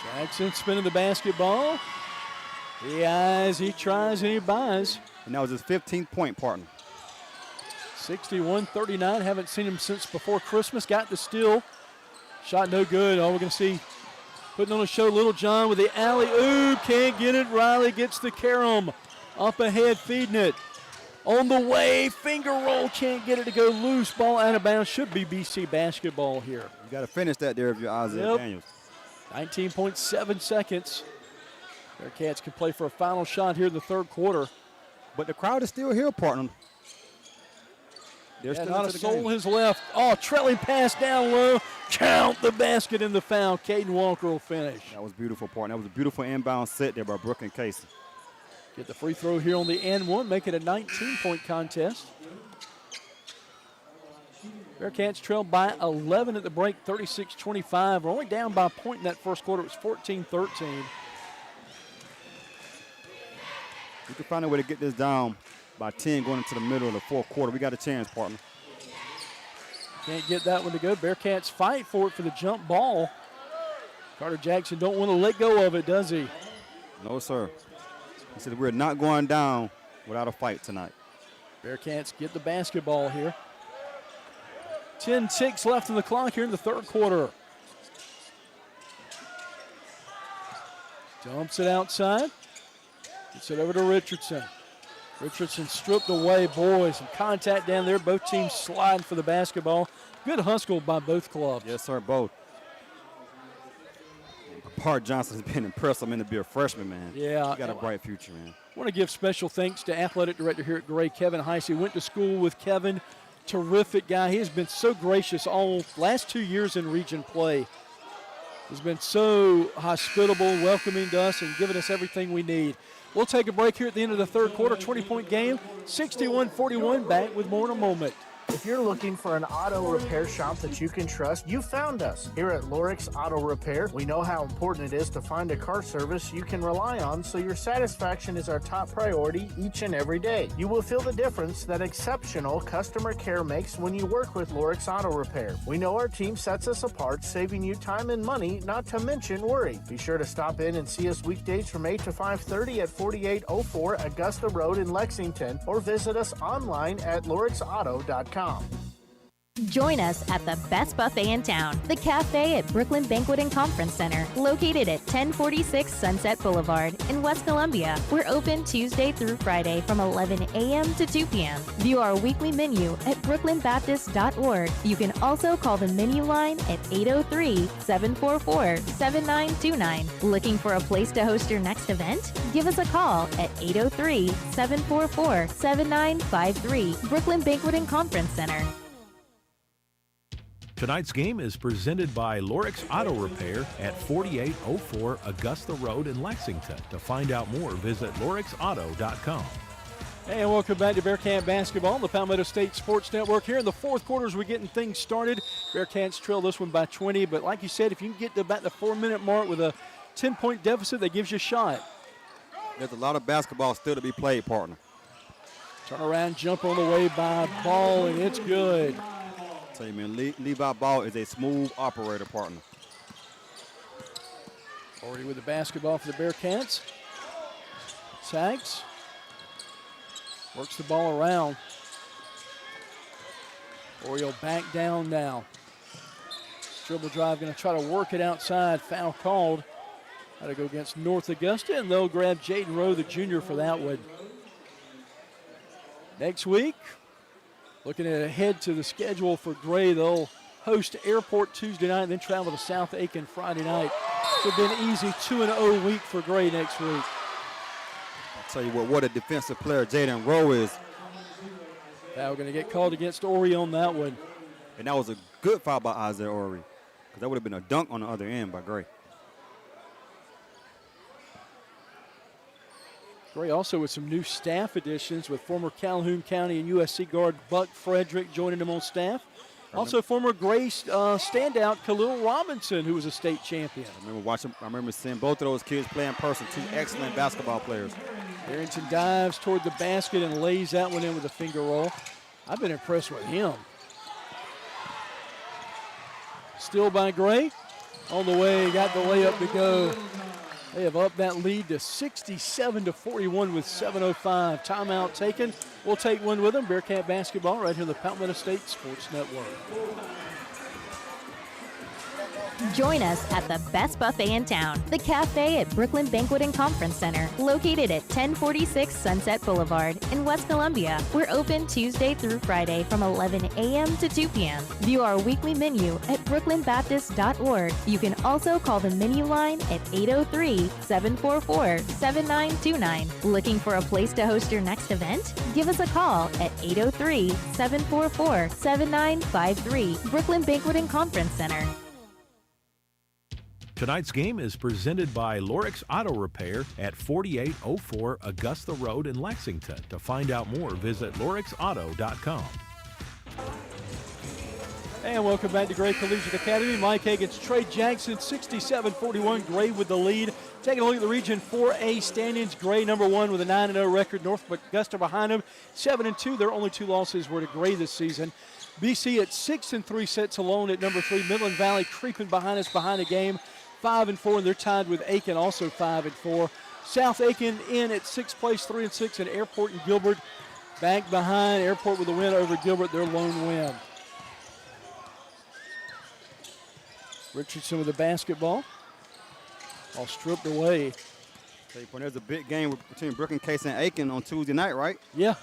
Jackson spinning the basketball. He eyes, he tries, and he buys. And that was his 15th point, partner. 61-39. Haven't seen him since before Christmas. Got the steal. Shot no good. All we're going to see putting on a show, Little John with the alley-oop. Can't get it. Riley gets the carom. Up ahead, feeding it. On the way, finger roll. Can't get it to go loose. Ball out of bounds. Should be BC basketball here. You got to finish that there if you're Isaiah Daniels. 19.7 seconds. Bearcats can play for a final shot here in the third quarter. But the crowd is still here, partner. There's not a soul has left. Oh, trailing pass down low. Count the basket in the foul. Caden Walker will finish. That was beautiful, partner. That was a beautiful inbound set there by Brookland-Cayce. Get the free throw here on the end one, make it a 19-point contest. Bearcats trailed by 11 at the break, 36-25. We're only down by a point in that first quarter. It was 14-13. We can find a way to get this down by 10 going into the middle of the fourth quarter. We got a chance, partner. Can't get that one to go. Bearcats fight for it for the jump ball. Carter Jackson don't want to let go of it, does he? No, sir. He said we're not going down without a fight tonight. Bearcats get the basketball here. 10 ticks left in the clock here in the third quarter. Dumps it outside. Gets it over to Richardson. Richardson stripped away. Boy, some contact down there. Both teams sliding for the basketball. Good hustle by both clubs. Yes, sir, both. Part Johnson has been impressive to be a freshman, man. Yeah. He got a bright future, man. I want to give special thanks to athletic director here at Gray, Kevin Heisey. Went to school with Kevin. Terrific guy. He has been so gracious all last 2 years in region play. He's been so hospitable, welcoming to us, and giving us everything we need. We'll take a break here at the end of the third quarter. 20-point game, 61-41. Back with more in a moment. If you're looking for an auto repair shop that you can trust, you found us. Here at Lorix Auto Repair, we know how important it is to find a car service you can rely on, so your satisfaction is our top priority each and every day. You will feel the difference that exceptional customer care makes when you work with Lorix Auto Repair. We know our team sets us apart, saving you time and money, not to mention worry. Be sure to stop in and see us weekdays from 8 to 5:30 at 4804 Augusta Road in Lexington, or visit us online at lorixauto.com. Join us at the best buffet in town, the Cafe at Brookland Banquet and Conference Center, located at 1046 Sunset Boulevard in West Columbia. We're open Tuesday through Friday from 11 a.m. to 2 p.m. View our weekly menu at brooklandbaptist.org. You can also call the menu line at 803-744-7929. Looking for a place to host your next event? Give us a call at 803-744-7953. Brookland Banquet and Conference Center. Tonight's game is presented by Lorix Auto Repair at 4804 Augusta Road in Lexington. To find out more, visit lorixauto.com. And welcome back to Bearcat Basketball on the Palmetto State Sports Network. Here in the fourth quarter as we're getting things started. Bearcats trail this one by 20, but like you said, if you can get to about the 4-minute mark with a 10-point deficit, that gives you a shot. There's a lot of basketball still to be played, partner. Turnaround jump on the way by Ball, and it's good. Tell you, man, Levi Ball is a smooth operator, partner. Already with the basketball for the Bearcats. Sags works the ball around. Oriole back down now. Dribble drive, going to try to work it outside. Foul called. Got to go against North Augusta, and they'll grab Jaden Rowe, the junior, for that one. Next week, looking ahead to the schedule for Gray, they'll host Airport Tuesday night, and then travel to South Aiken Friday night. Should have been an easy 2-0 week for Gray next week. I'll tell you what a defensive player Jaden Rowe is. Foul going to get called against Ori on that one. And that was a good foul by Isaiah Ori, because that would have been a dunk on the other end by Gray. Gray also with some new staff additions, with former Calhoun County and USC guard Buck Frederick joining him on staff. Also former Gray standout Khalil Robinson, who was a state champion. I remember seeing both of those kids play in person, two excellent basketball players. Harrington dives toward the basket and lays that one in with a finger roll. I've been impressed with him. Still by Gray. On the way, got the layup to go. They have upped that lead to 67-41 with 7:05. Timeout taken. We'll take one with them. Bearcat basketball right here on the Palmetto State Sports Network. Join us at the best buffet in town, the Cafe at Brookland Banquet and Conference Center, located at 1046 Sunset Boulevard in West Columbia. We're open Tuesday through Friday from 11 a.m. to 2 p.m. View our weekly menu at brooklandbaptist.org. You can also call the menu line at 803-744-7929. Looking for a place to host your next event? Give us a call at 803-744-7953. Brookland Banquet and Conference Center. Tonight's game is presented by Lorix Auto Repair at 4804 Augusta Road in Lexington. To find out more, visit lorixauto.com. And welcome back to Gray Collegiate Academy. Mike Hagan's Trey Jackson, 67-41. Gray with the lead. Taking a look at the Region 4A standings. Gray number 1 with a 9-0 record. North Augusta behind them, 7-2. Their only 2 losses were to Gray this season. BC at 6-3 sets alone at number 3. Midland Valley creeping behind us behind the game, 5-4, and they're tied with Aiken, also 5-4. South Aiken in at 6th place, 3-6, and Airport and Gilbert back behind. Airport with a win over Gilbert, their lone win. Richardson with the basketball, all stripped away. There's a big game between Brookland-Cayce and Aiken on Tuesday night, right? Yeah.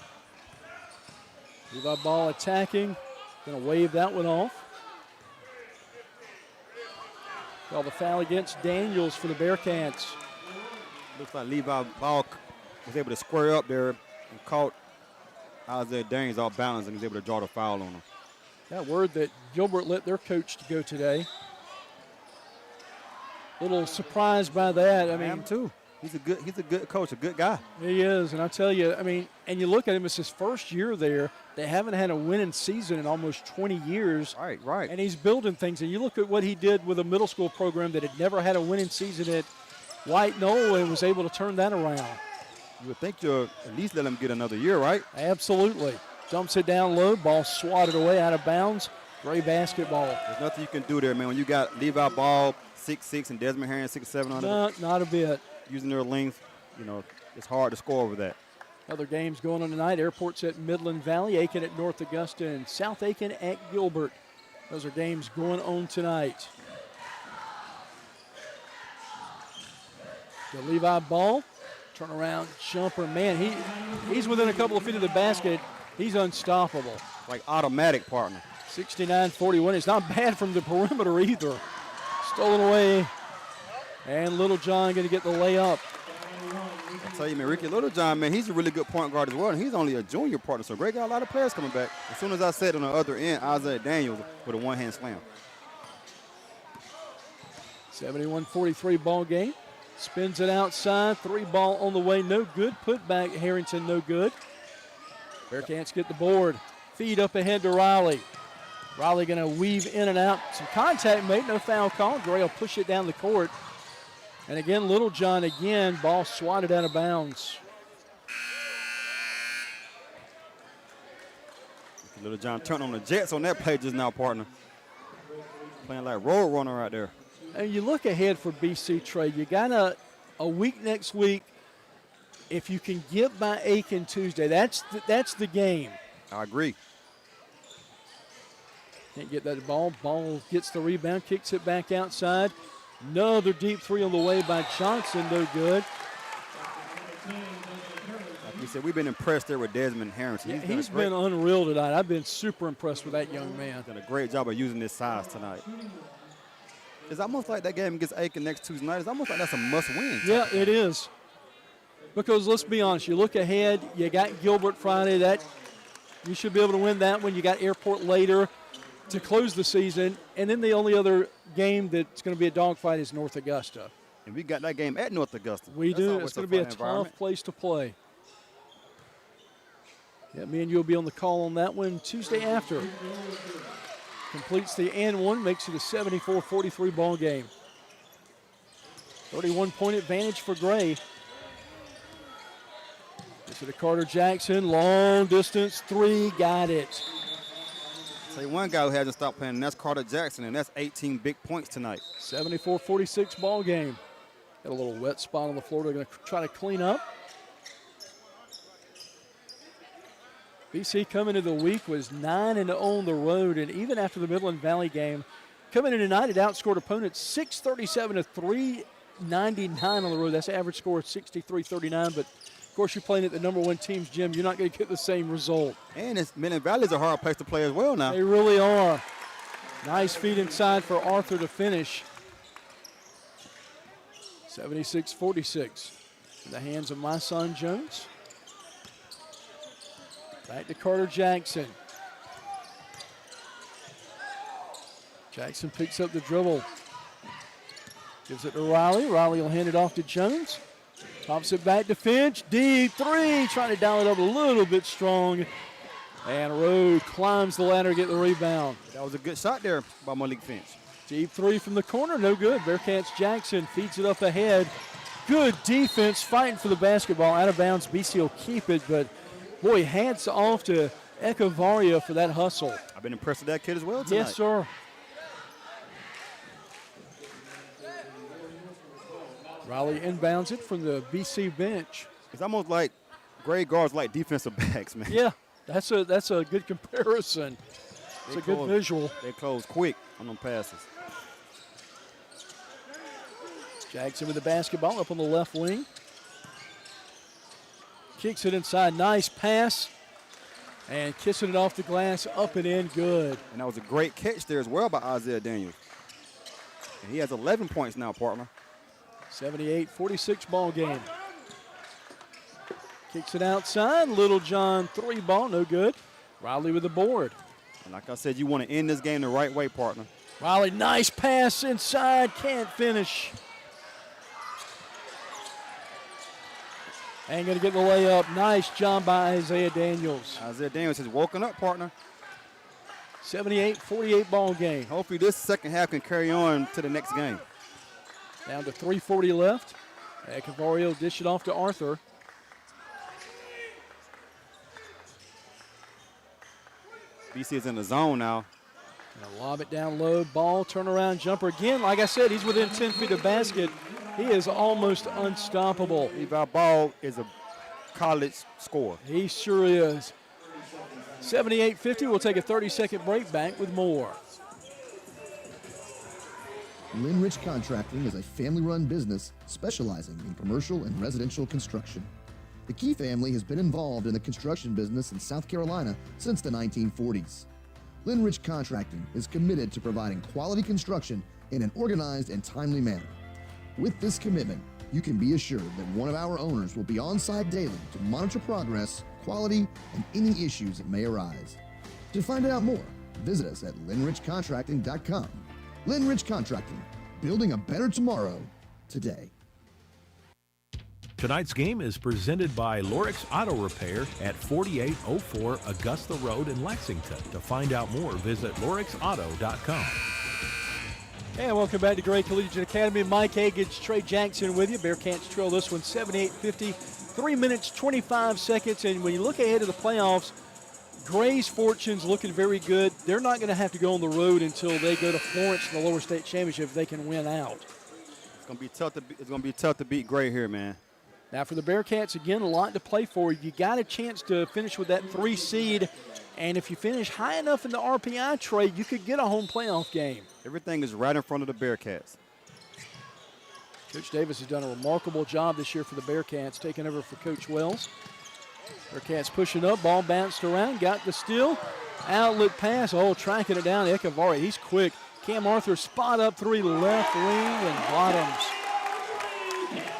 Levi Ball attacking, gonna wave that one off. Call the foul against Daniels for the Bearcats. Looks like Levi Ball was able to square up there and caught Isaiah Daniels off balance and was able to draw the foul on him. Got word that Gilbert let their coach to go today. Little surprised by that. I am too. He's a good coach, a good guy. He is, and I tell you, and you look at him, it's his first year there. They haven't had a winning season in almost 20 years. Right. And he's building things. And you look at what he did with a middle school program that had never had a winning season at White Knoll and was able to turn that around. You would think you'll at least let him get another year, right? Absolutely. Dumps it down low, ball swatted away out of bounds. Gray basketball. There's nothing you can do there, man. When you got Levi Ball 6'6" and Desmond Herring 6'7" on it. Not a bit. Using their length, it's hard to score over that. Other games going on tonight. Airport's at Midland Valley, Aiken at North Augusta, and South Aiken at Gilbert. Those are games going on tonight. The Levi Ball, turnaround jumper. Man, he's within a couple of feet of the basket. He's unstoppable. Like automatic, partner. 69-41. It's not bad from the perimeter either. Stolen away. And Little John going to get the layup. I tell you, man, Ricky Littlejohn, man, he's a really good point guard as well, and he's only a junior partner, so Gray got a lot of players coming back. As soon as I said on the other end, Isaiah Daniels with a one-hand slam. 71-43 ball game. Spins it outside. 3 ball on the way. No good. Put back Harrington. No good. Bearcats get the board. Feed up ahead to Riley. Riley going to weave in and out. Some contact made. No foul call. Gray will push it down the court. And again, Littlejohn again. Ball swatted out of bounds. Littlejohn turned on the Jets on that play just now, partner. Playing like road runner right there. And you look ahead for BC, Trey. You got a week next week. If you can get by Aiken Tuesday, that's the game. I agree. Can't get that ball. Ball gets the rebound, kicks it back outside. Another deep 3 on the way by Johnson, no good. He said we've been impressed there with Desmond Harrison. Yeah, he's been unreal tonight. I've been super impressed with that young man. Done a great job of using his size tonight. It's almost like that game against Aiken next Tuesday night. It's almost like that's a must-win. Yeah, it is. Because let's be honest, you look ahead, you got Gilbert Friday. That you should be able to win that one. You got Airport later to close the season. And then the only other game that's going to be a dogfight is North Augusta. And we got that game at North Augusta. We do. It's going to be a tough place to play. Yeah, me and you will be on the call on that one Tuesday after. Completes the and one, makes it a 74-43 ball game. 31-point advantage for Gray. Gets it to Carter Jackson, long distance three, got it. Say one guy who hasn't stopped playing, and that's Carter Jackson, and that's 18 big points tonight. 74-46 ball game. Got a little wet spot on the floor they're going to try to clean up. BC coming into the week was 9-0 on the road, and even after the Midland Valley game, coming in tonight, it outscored opponents 637 to 399 on the road. That's an average score of 63-39, but of course you're playing at the number one team's gym. You're not going to get the same result. And Midland Valley is a hard place to play as well now. They really are. Nice feed inside for Arthur to finish. 76-46 in the hands of my son Jones. Back to Carter Jackson. Jackson picks up the dribble. Gives it to Riley. Riley will hand it off to Jones. Pops it back to Finch. Deep three. Trying to dial it up a little bit strong. And Rode climbs the ladder to get the rebound. That was a good shot there by Malik Finch. Deep three from the corner. No good. Bearcats Jackson feeds it up ahead. Good defense fighting for the basketball. Out of bounds. BC will keep it, but boy, hats off to Echevarria for that hustle. I've been impressed with that kid as well tonight. Yes, sir. Riley inbounds it from the BC bench. It's almost like grade guards like defensive backs, man. Yeah, that's a good comparison. It's a good visual. They close quick on them passes. Jackson with the basketball up on the left wing. Kicks it inside, nice pass. And kissing it off the glass, up and in, good. And that was a great catch there as well by Isaiah Daniels. And he has 11 points now, partner. 78-46 ball game. Kicks it outside, Little John three ball, no good. Riley with the board. And like I said, you want to end this game the right way, partner. Riley, nice pass inside, can't finish. Ain't going to get the layup. Nice job by Isaiah Daniels. Isaiah Daniels has woken up, partner. 78-48 ball game. Hopefully this second half can carry on to the next game. Down to 3:40 left. Echevarria dish it off to Arthur. BC is in the zone now. Gonna lob it down low. Ball, turnaround jumper again. Like I said, he's within 10 feet of basket. He is almost unstoppable. Levi Ball is a college scorer. He sure is. 78-50. We'll take a 30-second break. Back with more. Linrich Contracting is a family-run business specializing in commercial and residential construction. The Key family has been involved in the construction business in South Carolina since the 1940s. Linrich Contracting is committed to providing quality construction in an organized and timely manner. With this commitment, you can be assured that one of our owners will be on site daily to monitor progress, quality, and any issues that may arise. To find out more, visit us at linrichcontracting.com. Linrich Contracting, building a better tomorrow today. Tonight's game is presented by Lorix Auto Repair at 4804 Augusta Road in Lexington. To find out more, visit lorixauto.com. And welcome back to Gray Collegiate Academy. Mike Agage, Trey Jackson with you. Bearcats trail this one 78-50, 3 minutes, 25 seconds. And when you look ahead to the playoffs, Gray's fortune's looking very good. They're not going to have to go on the road until they go to Florence in the lower state championship if they can win out. It's going to be tough to beat Gray here, man. Now for the Bearcats, again, a lot to play for. You got a chance to finish with that 3 seed, and if you finish high enough in the RPI trade, you could get a home playoff game. Everything is right in front of the Bearcats. Coach Davis has done a remarkable job this year for the Bearcats, taking over for Coach Wells. Bearcats pushing up, ball bounced around, got the steal. Outlet pass, tracking it down. Echevarria, he's quick. Cam Arthur spot up three, left wing and bottoms.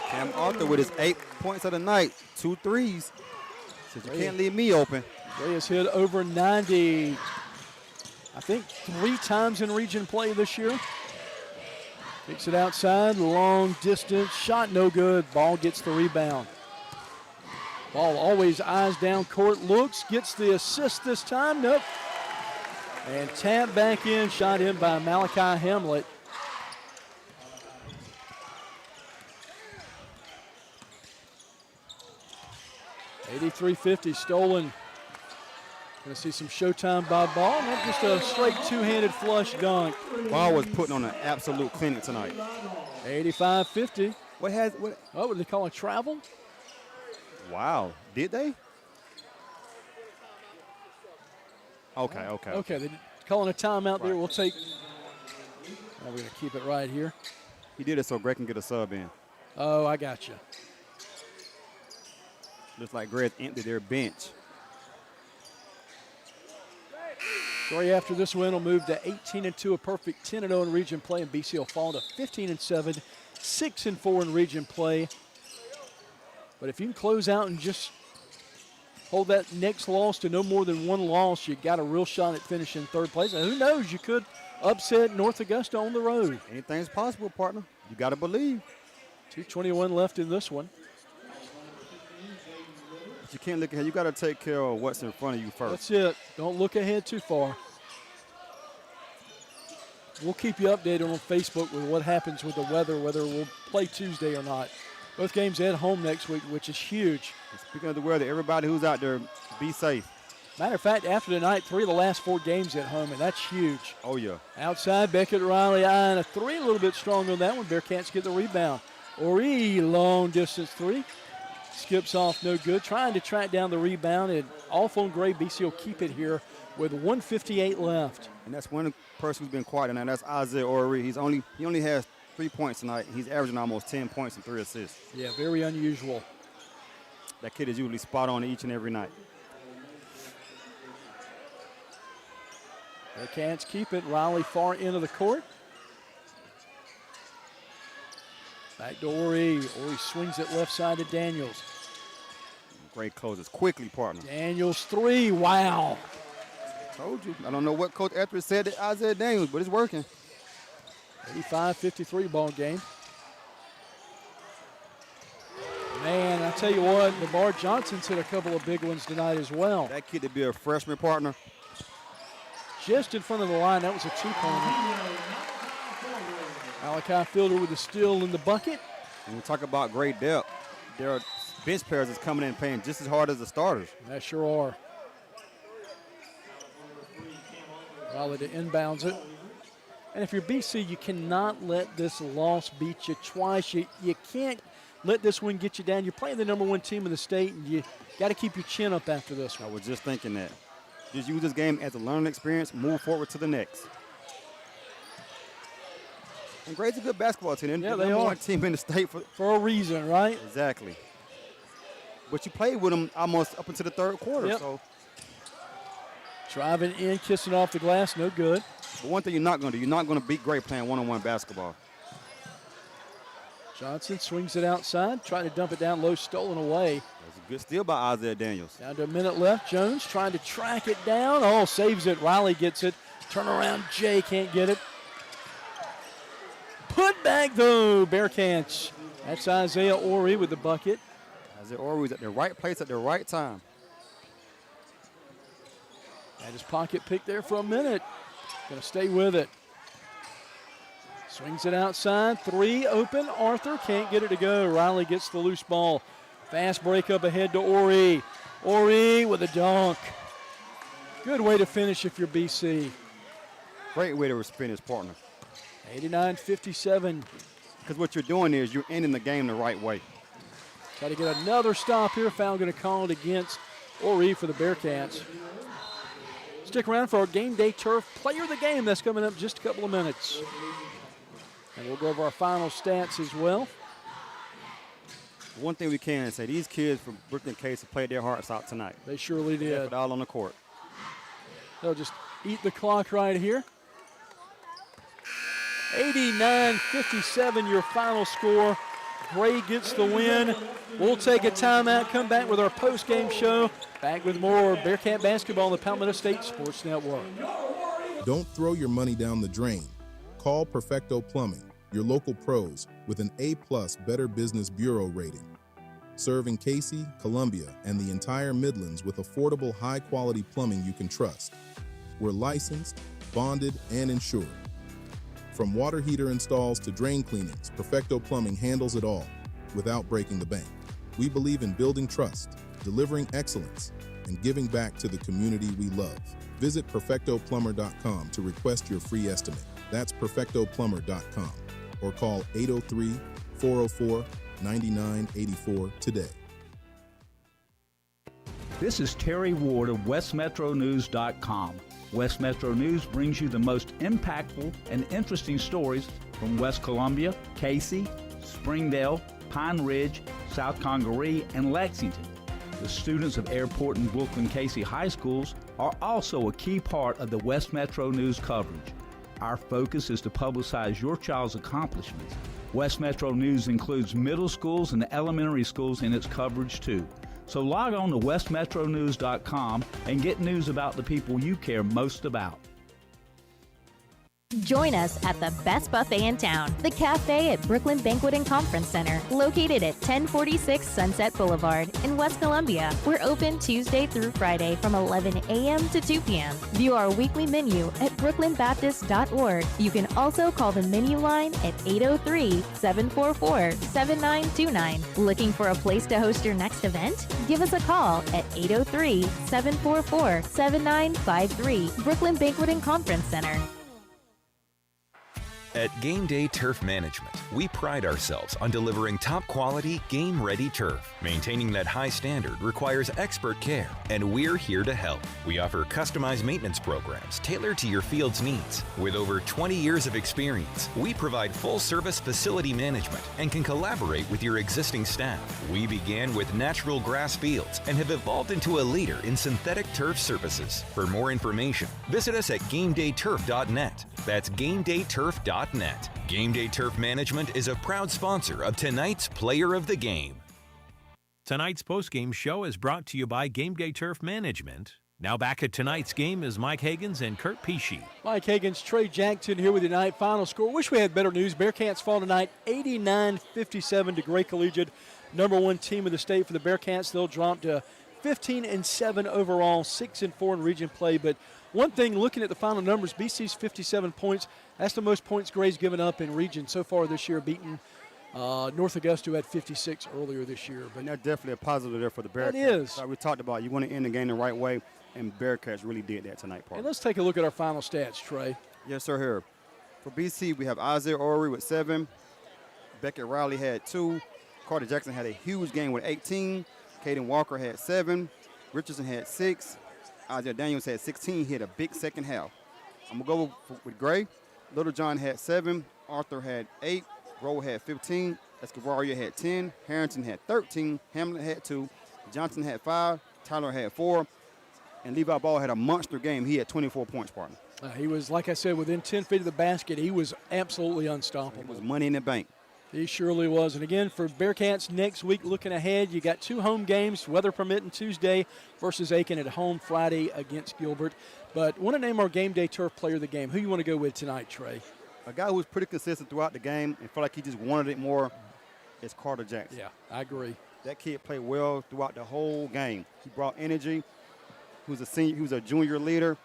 Cam Arthur with his 8 points of the night, 2 threes. Says you can't leave me open. Ray has hit over 90, I think 3 times in region play this year. Kicks it outside, long distance, shot no good. Ball gets the rebound. Ball always eyes down court, looks, gets the assist this time, nope. And tap back in, shot in by Malachi Hamlet. $83.50 stolen. Going to see some showtime by Ball, not just a straight two-handed flush dunk. Ball was putting on an absolute clinic tonight. 85-50. What would they call a travel? Wow, did they? Okay. Okay, they're calling a timeout there. We'll take, we're going to keep it right here. He did it so Greg can get a sub in. Oh, I got you. Looks like Greg emptied their bench. Gray after this win will move to 18-2, a perfect 10-0 in region play, and BC will fall to 15-7, 6-4 in region play. But if you can close out and just hold that next loss to no more than 1 loss, you got a real shot at finishing 3rd place. And who knows, you could upset North Augusta on the road. Anything's possible, partner. You got to believe. 2:21 left in this one. But you can't look ahead. You got to take care of what's in front of you first. That's it. Don't look ahead too far. We'll keep you updated on Facebook with what happens with the weather, whether we'll play Tuesday or not. Both games at home next week, which is huge. Speaking of the weather, everybody who's out there, be safe. Matter of fact, after tonight, 3 of the last 4 games at home, and that's huge. Oh, yeah. Outside, Beckett Riley eyeing a 3, a little bit strong on that one. Bearcats get the rebound. Ori, long distance 3. Skips off, no good. Trying to track down the rebound, and off on Gray. BC will keep it here with 1:58 left. And that's one person who's been quiet tonight. That's Isaiah Ori. He only has 3 points tonight. He's averaging almost 10 points and 3 assists. Yeah, very unusual. That kid is usually spot on each and every night. Bearcats keep it. Riley far end of the court. Back to Ori. Ori swings it left side to Daniels. Great closes quickly, partner. Daniels 3. Wow. Told you. I don't know what Coach Etheridge said to Isaiah Daniels, but it's working. 85-53 ball game. Man, I tell you what, DeMar Johnson's hit a couple of big ones tonight as well. That kid to be a freshman, partner. Just in front of the line, that was a 2-pointer. Malachi Fielder with the steal in the bucket. When we talk about great depth, their bench players is coming in playing just as hard as the starters. That sure are. Riley to inbounds it. And if you're BC, you cannot let this loss beat you twice. You can't let this one get you down. You're playing the number 1 team in the state, and you got to keep your chin up after this one. I was just thinking that. Just use this game as a learning experience, move forward to the next. And Gray's a good basketball team. Yeah, they're they the are. number 1 team in the state. For a reason, right? Exactly. But you played with them almost up into the 3rd quarter. Yep. So. Driving in, kissing off the glass, no good. But one thing you're not going to do, you're not going to beat Gray playing one-on-one basketball. Johnson swings it outside, trying to dump it down low, stolen away. That's a good steal by Isaiah Daniels. Down to a minute left. Jones trying to track it down. Oh, saves it. Riley gets it. Turn around, Jay can't get it. Put back, though, Bearcats. That's Isaiah Ori with the bucket. Isaiah Ori was at the right place at the right time. Had his pocket picked there for a minute. Going to stay with it. Swings it outside. 3 open. Arthur can't get it to go. Riley gets the loose ball. Fast break up ahead to Ori. Ori with a dunk. Good way to finish if you're BC. Great way to spin his partner. 89-57. Because what you're doing is you're ending the game the right way. Try to get another stop here. Foul going to call it against Ori for the Bearcats. Stick around for our Game Day Turf Player of the Game. That's coming up in just a couple of minutes. And we'll go over our final stats as well. One thing we can say, these kids from Brookland-Cayce played their hearts out tonight. They surely did. They put it all on the court. They'll just eat the clock right here. 89-57 your final score. Gray gets the win. We'll take a timeout, come back with our post-game show. Back with more Bearcat basketball on the Palmetto State Sports Network. Don't throw your money down the drain. Call Perfecto Plumbing, your local pros with an A+ Better Business Bureau rating. Serving Cayce, Columbia, and the entire Midlands with affordable, high-quality plumbing you can trust. We're licensed, bonded, and insured. From water heater installs to drain cleanings, Perfecto Plumbing handles it all without breaking the bank. We believe in building trust, delivering excellence, and giving back to the community we love. Visit perfectoplumber.com to request your free estimate. That's perfectoplumber.com or call 803-404-9984 today. This is Terry Ward of WestMetroNews.com. West Metro News brings you the most impactful and interesting stories from West Columbia, Cayce, Springdale, Pine Ridge, South Congaree, and Lexington. The students of Airport and Brookland-Cayce high schools are also a key part of the West Metro News coverage. Our focus is to publicize your child's accomplishments. West Metro News includes middle schools and elementary schools in its coverage too. So log on to westmetronews.com and get news about the people you care most about. Join us at the best buffet in town, the Cafe at Brookland Banquet and Conference Center, located at 1046 Sunset Boulevard in West Columbia. We're open Tuesday through Friday from 11 a.m. to 2 p.m. View our weekly menu at brooklandbaptist.org. You can also call the menu line at 803-744-7929. Looking for a place to host your next event? Give us a call at 803-744-7953. Brookland Banquet and Conference Center. At Game Day Turf Management, we pride ourselves on delivering top-quality, game-ready turf. Maintaining that high standard requires expert care, and we're here to help. We offer customized maintenance programs tailored to your field's needs. With over 20 years of experience, we provide full-service facility management and can collaborate with your existing staff. We began with natural grass fields and have evolved into a leader in synthetic turf surfaces. For more information, visit us at GameDayTurf.net. That's GameDayTurf.net. Game Day Turf Management is a proud sponsor of tonight's Player of the Game. Tonight's postgame show is brought to you by Game Day Turf Management. Now back at tonight's game is Mike Hagans and Kurt Pesci. Mike Hagans, Trey Jackson here with you tonight. Final score. Wish we had better news. Bearcats fall tonight 89-57 to Gray Collegiate. #1 team of the state for the Bearcats. They'll drop to 15-7 overall, 6-4 in region play. But one thing, looking at the final numbers, BC's 57 points. That's the most points Gray's given up in region so far this year, beating North Augusta, who had 56 earlier this year. But that's definitely a positive there for the Bearcats. That is. Like we talked about, you want to end the game the right way, and Bearcats really did that tonight, And let's take a look at our final stats, Trey. Yes, sir, here. For BC, we have Isaiah Ory with 7. Beckett Riley had 2. Carter Jackson had a huge game with 18. Caden Walker had 7. Richardson had 6. Isaiah Daniels had 16. He had a big second half. I'm going to go with Gray. Little John had 7. Arthur had 8. Rowe had 15. Escobaria had 10. Harrington had 13. Hamlin had 2. Johnson had 5. Tyler had 4. And Levi Ball had a monster game. He had 24 points, partner. He was, like I said, within 10 feet of the basket. He was absolutely unstoppable. It was money in the bank. He surely was. And again, for Bearcats next week, looking ahead, you got 2 home games, weather permitting, Tuesday versus Aiken, at home Friday against Gilbert. But want to name our Game Day Turf Player of the Game. Who you want to go with tonight, Trey? A guy who was pretty consistent throughout the game and felt like he just wanted it more is Carter Jackson. Yeah, I agree. That kid played well throughout the whole game. He brought energy. He was a senior. He was a junior leader,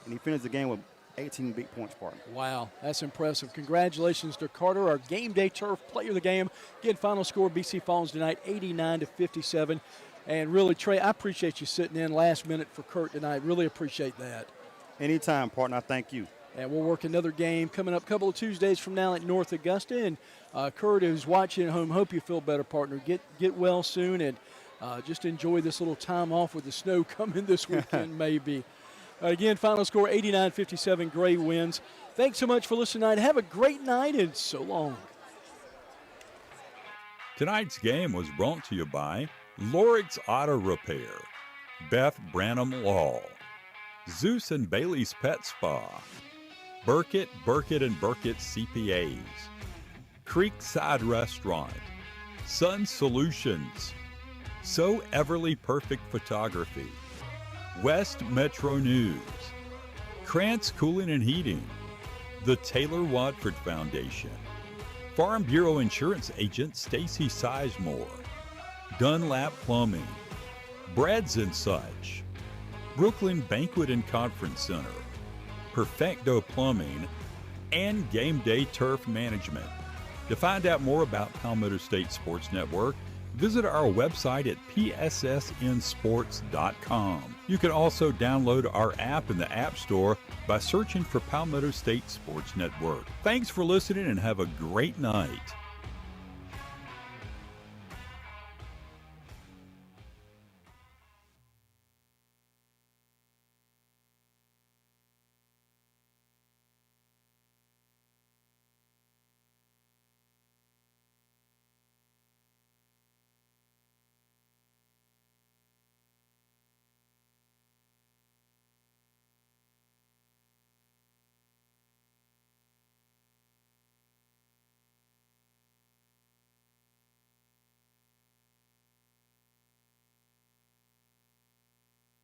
and he finished the game with 18 big points, partner. Wow, that's impressive. Congratulations to Carter, our Game Day Turf Player of the Game. Again, final score, BC Falls tonight, 89-57. And really, Trey, I appreciate you sitting in last minute for Kurt tonight. Really appreciate that. Anytime, partner. Thank you. And we'll work another game coming up a couple of Tuesdays from now at North Augusta. And Kurt, who's watching at home, hope you feel better, partner. Get well soon, and just enjoy this little time off with the snow coming this weekend, maybe. Again, final score 89-57. Gray wins. Thanks so much for listening tonight. Have a great night, and so long. Tonight's game was brought to you by Lorix Auto Repair, Beth Branham Law, Zeus and Bailey's Pet Spa, Burkett, and Burkett CPAs, Creekside Restaurant, Sun Solutions, So Everly Perfect Photography, West Metro News, Krantz Cooling and Heating, the Taylor Watford Foundation, Farm Bureau Insurance Agent Stacy Sizemore, Dunlap Plumbing, Breads and Such, Brooklyn Banquet and Conference Center, Perfecto Plumbing, and Game Day Turf Management. To find out more about Palmetto State Sports Network, visit our website at pssnsports.com. You can also download our app in the App Store by searching for Palmetto State Sports Network. Thanks for listening and have a great night.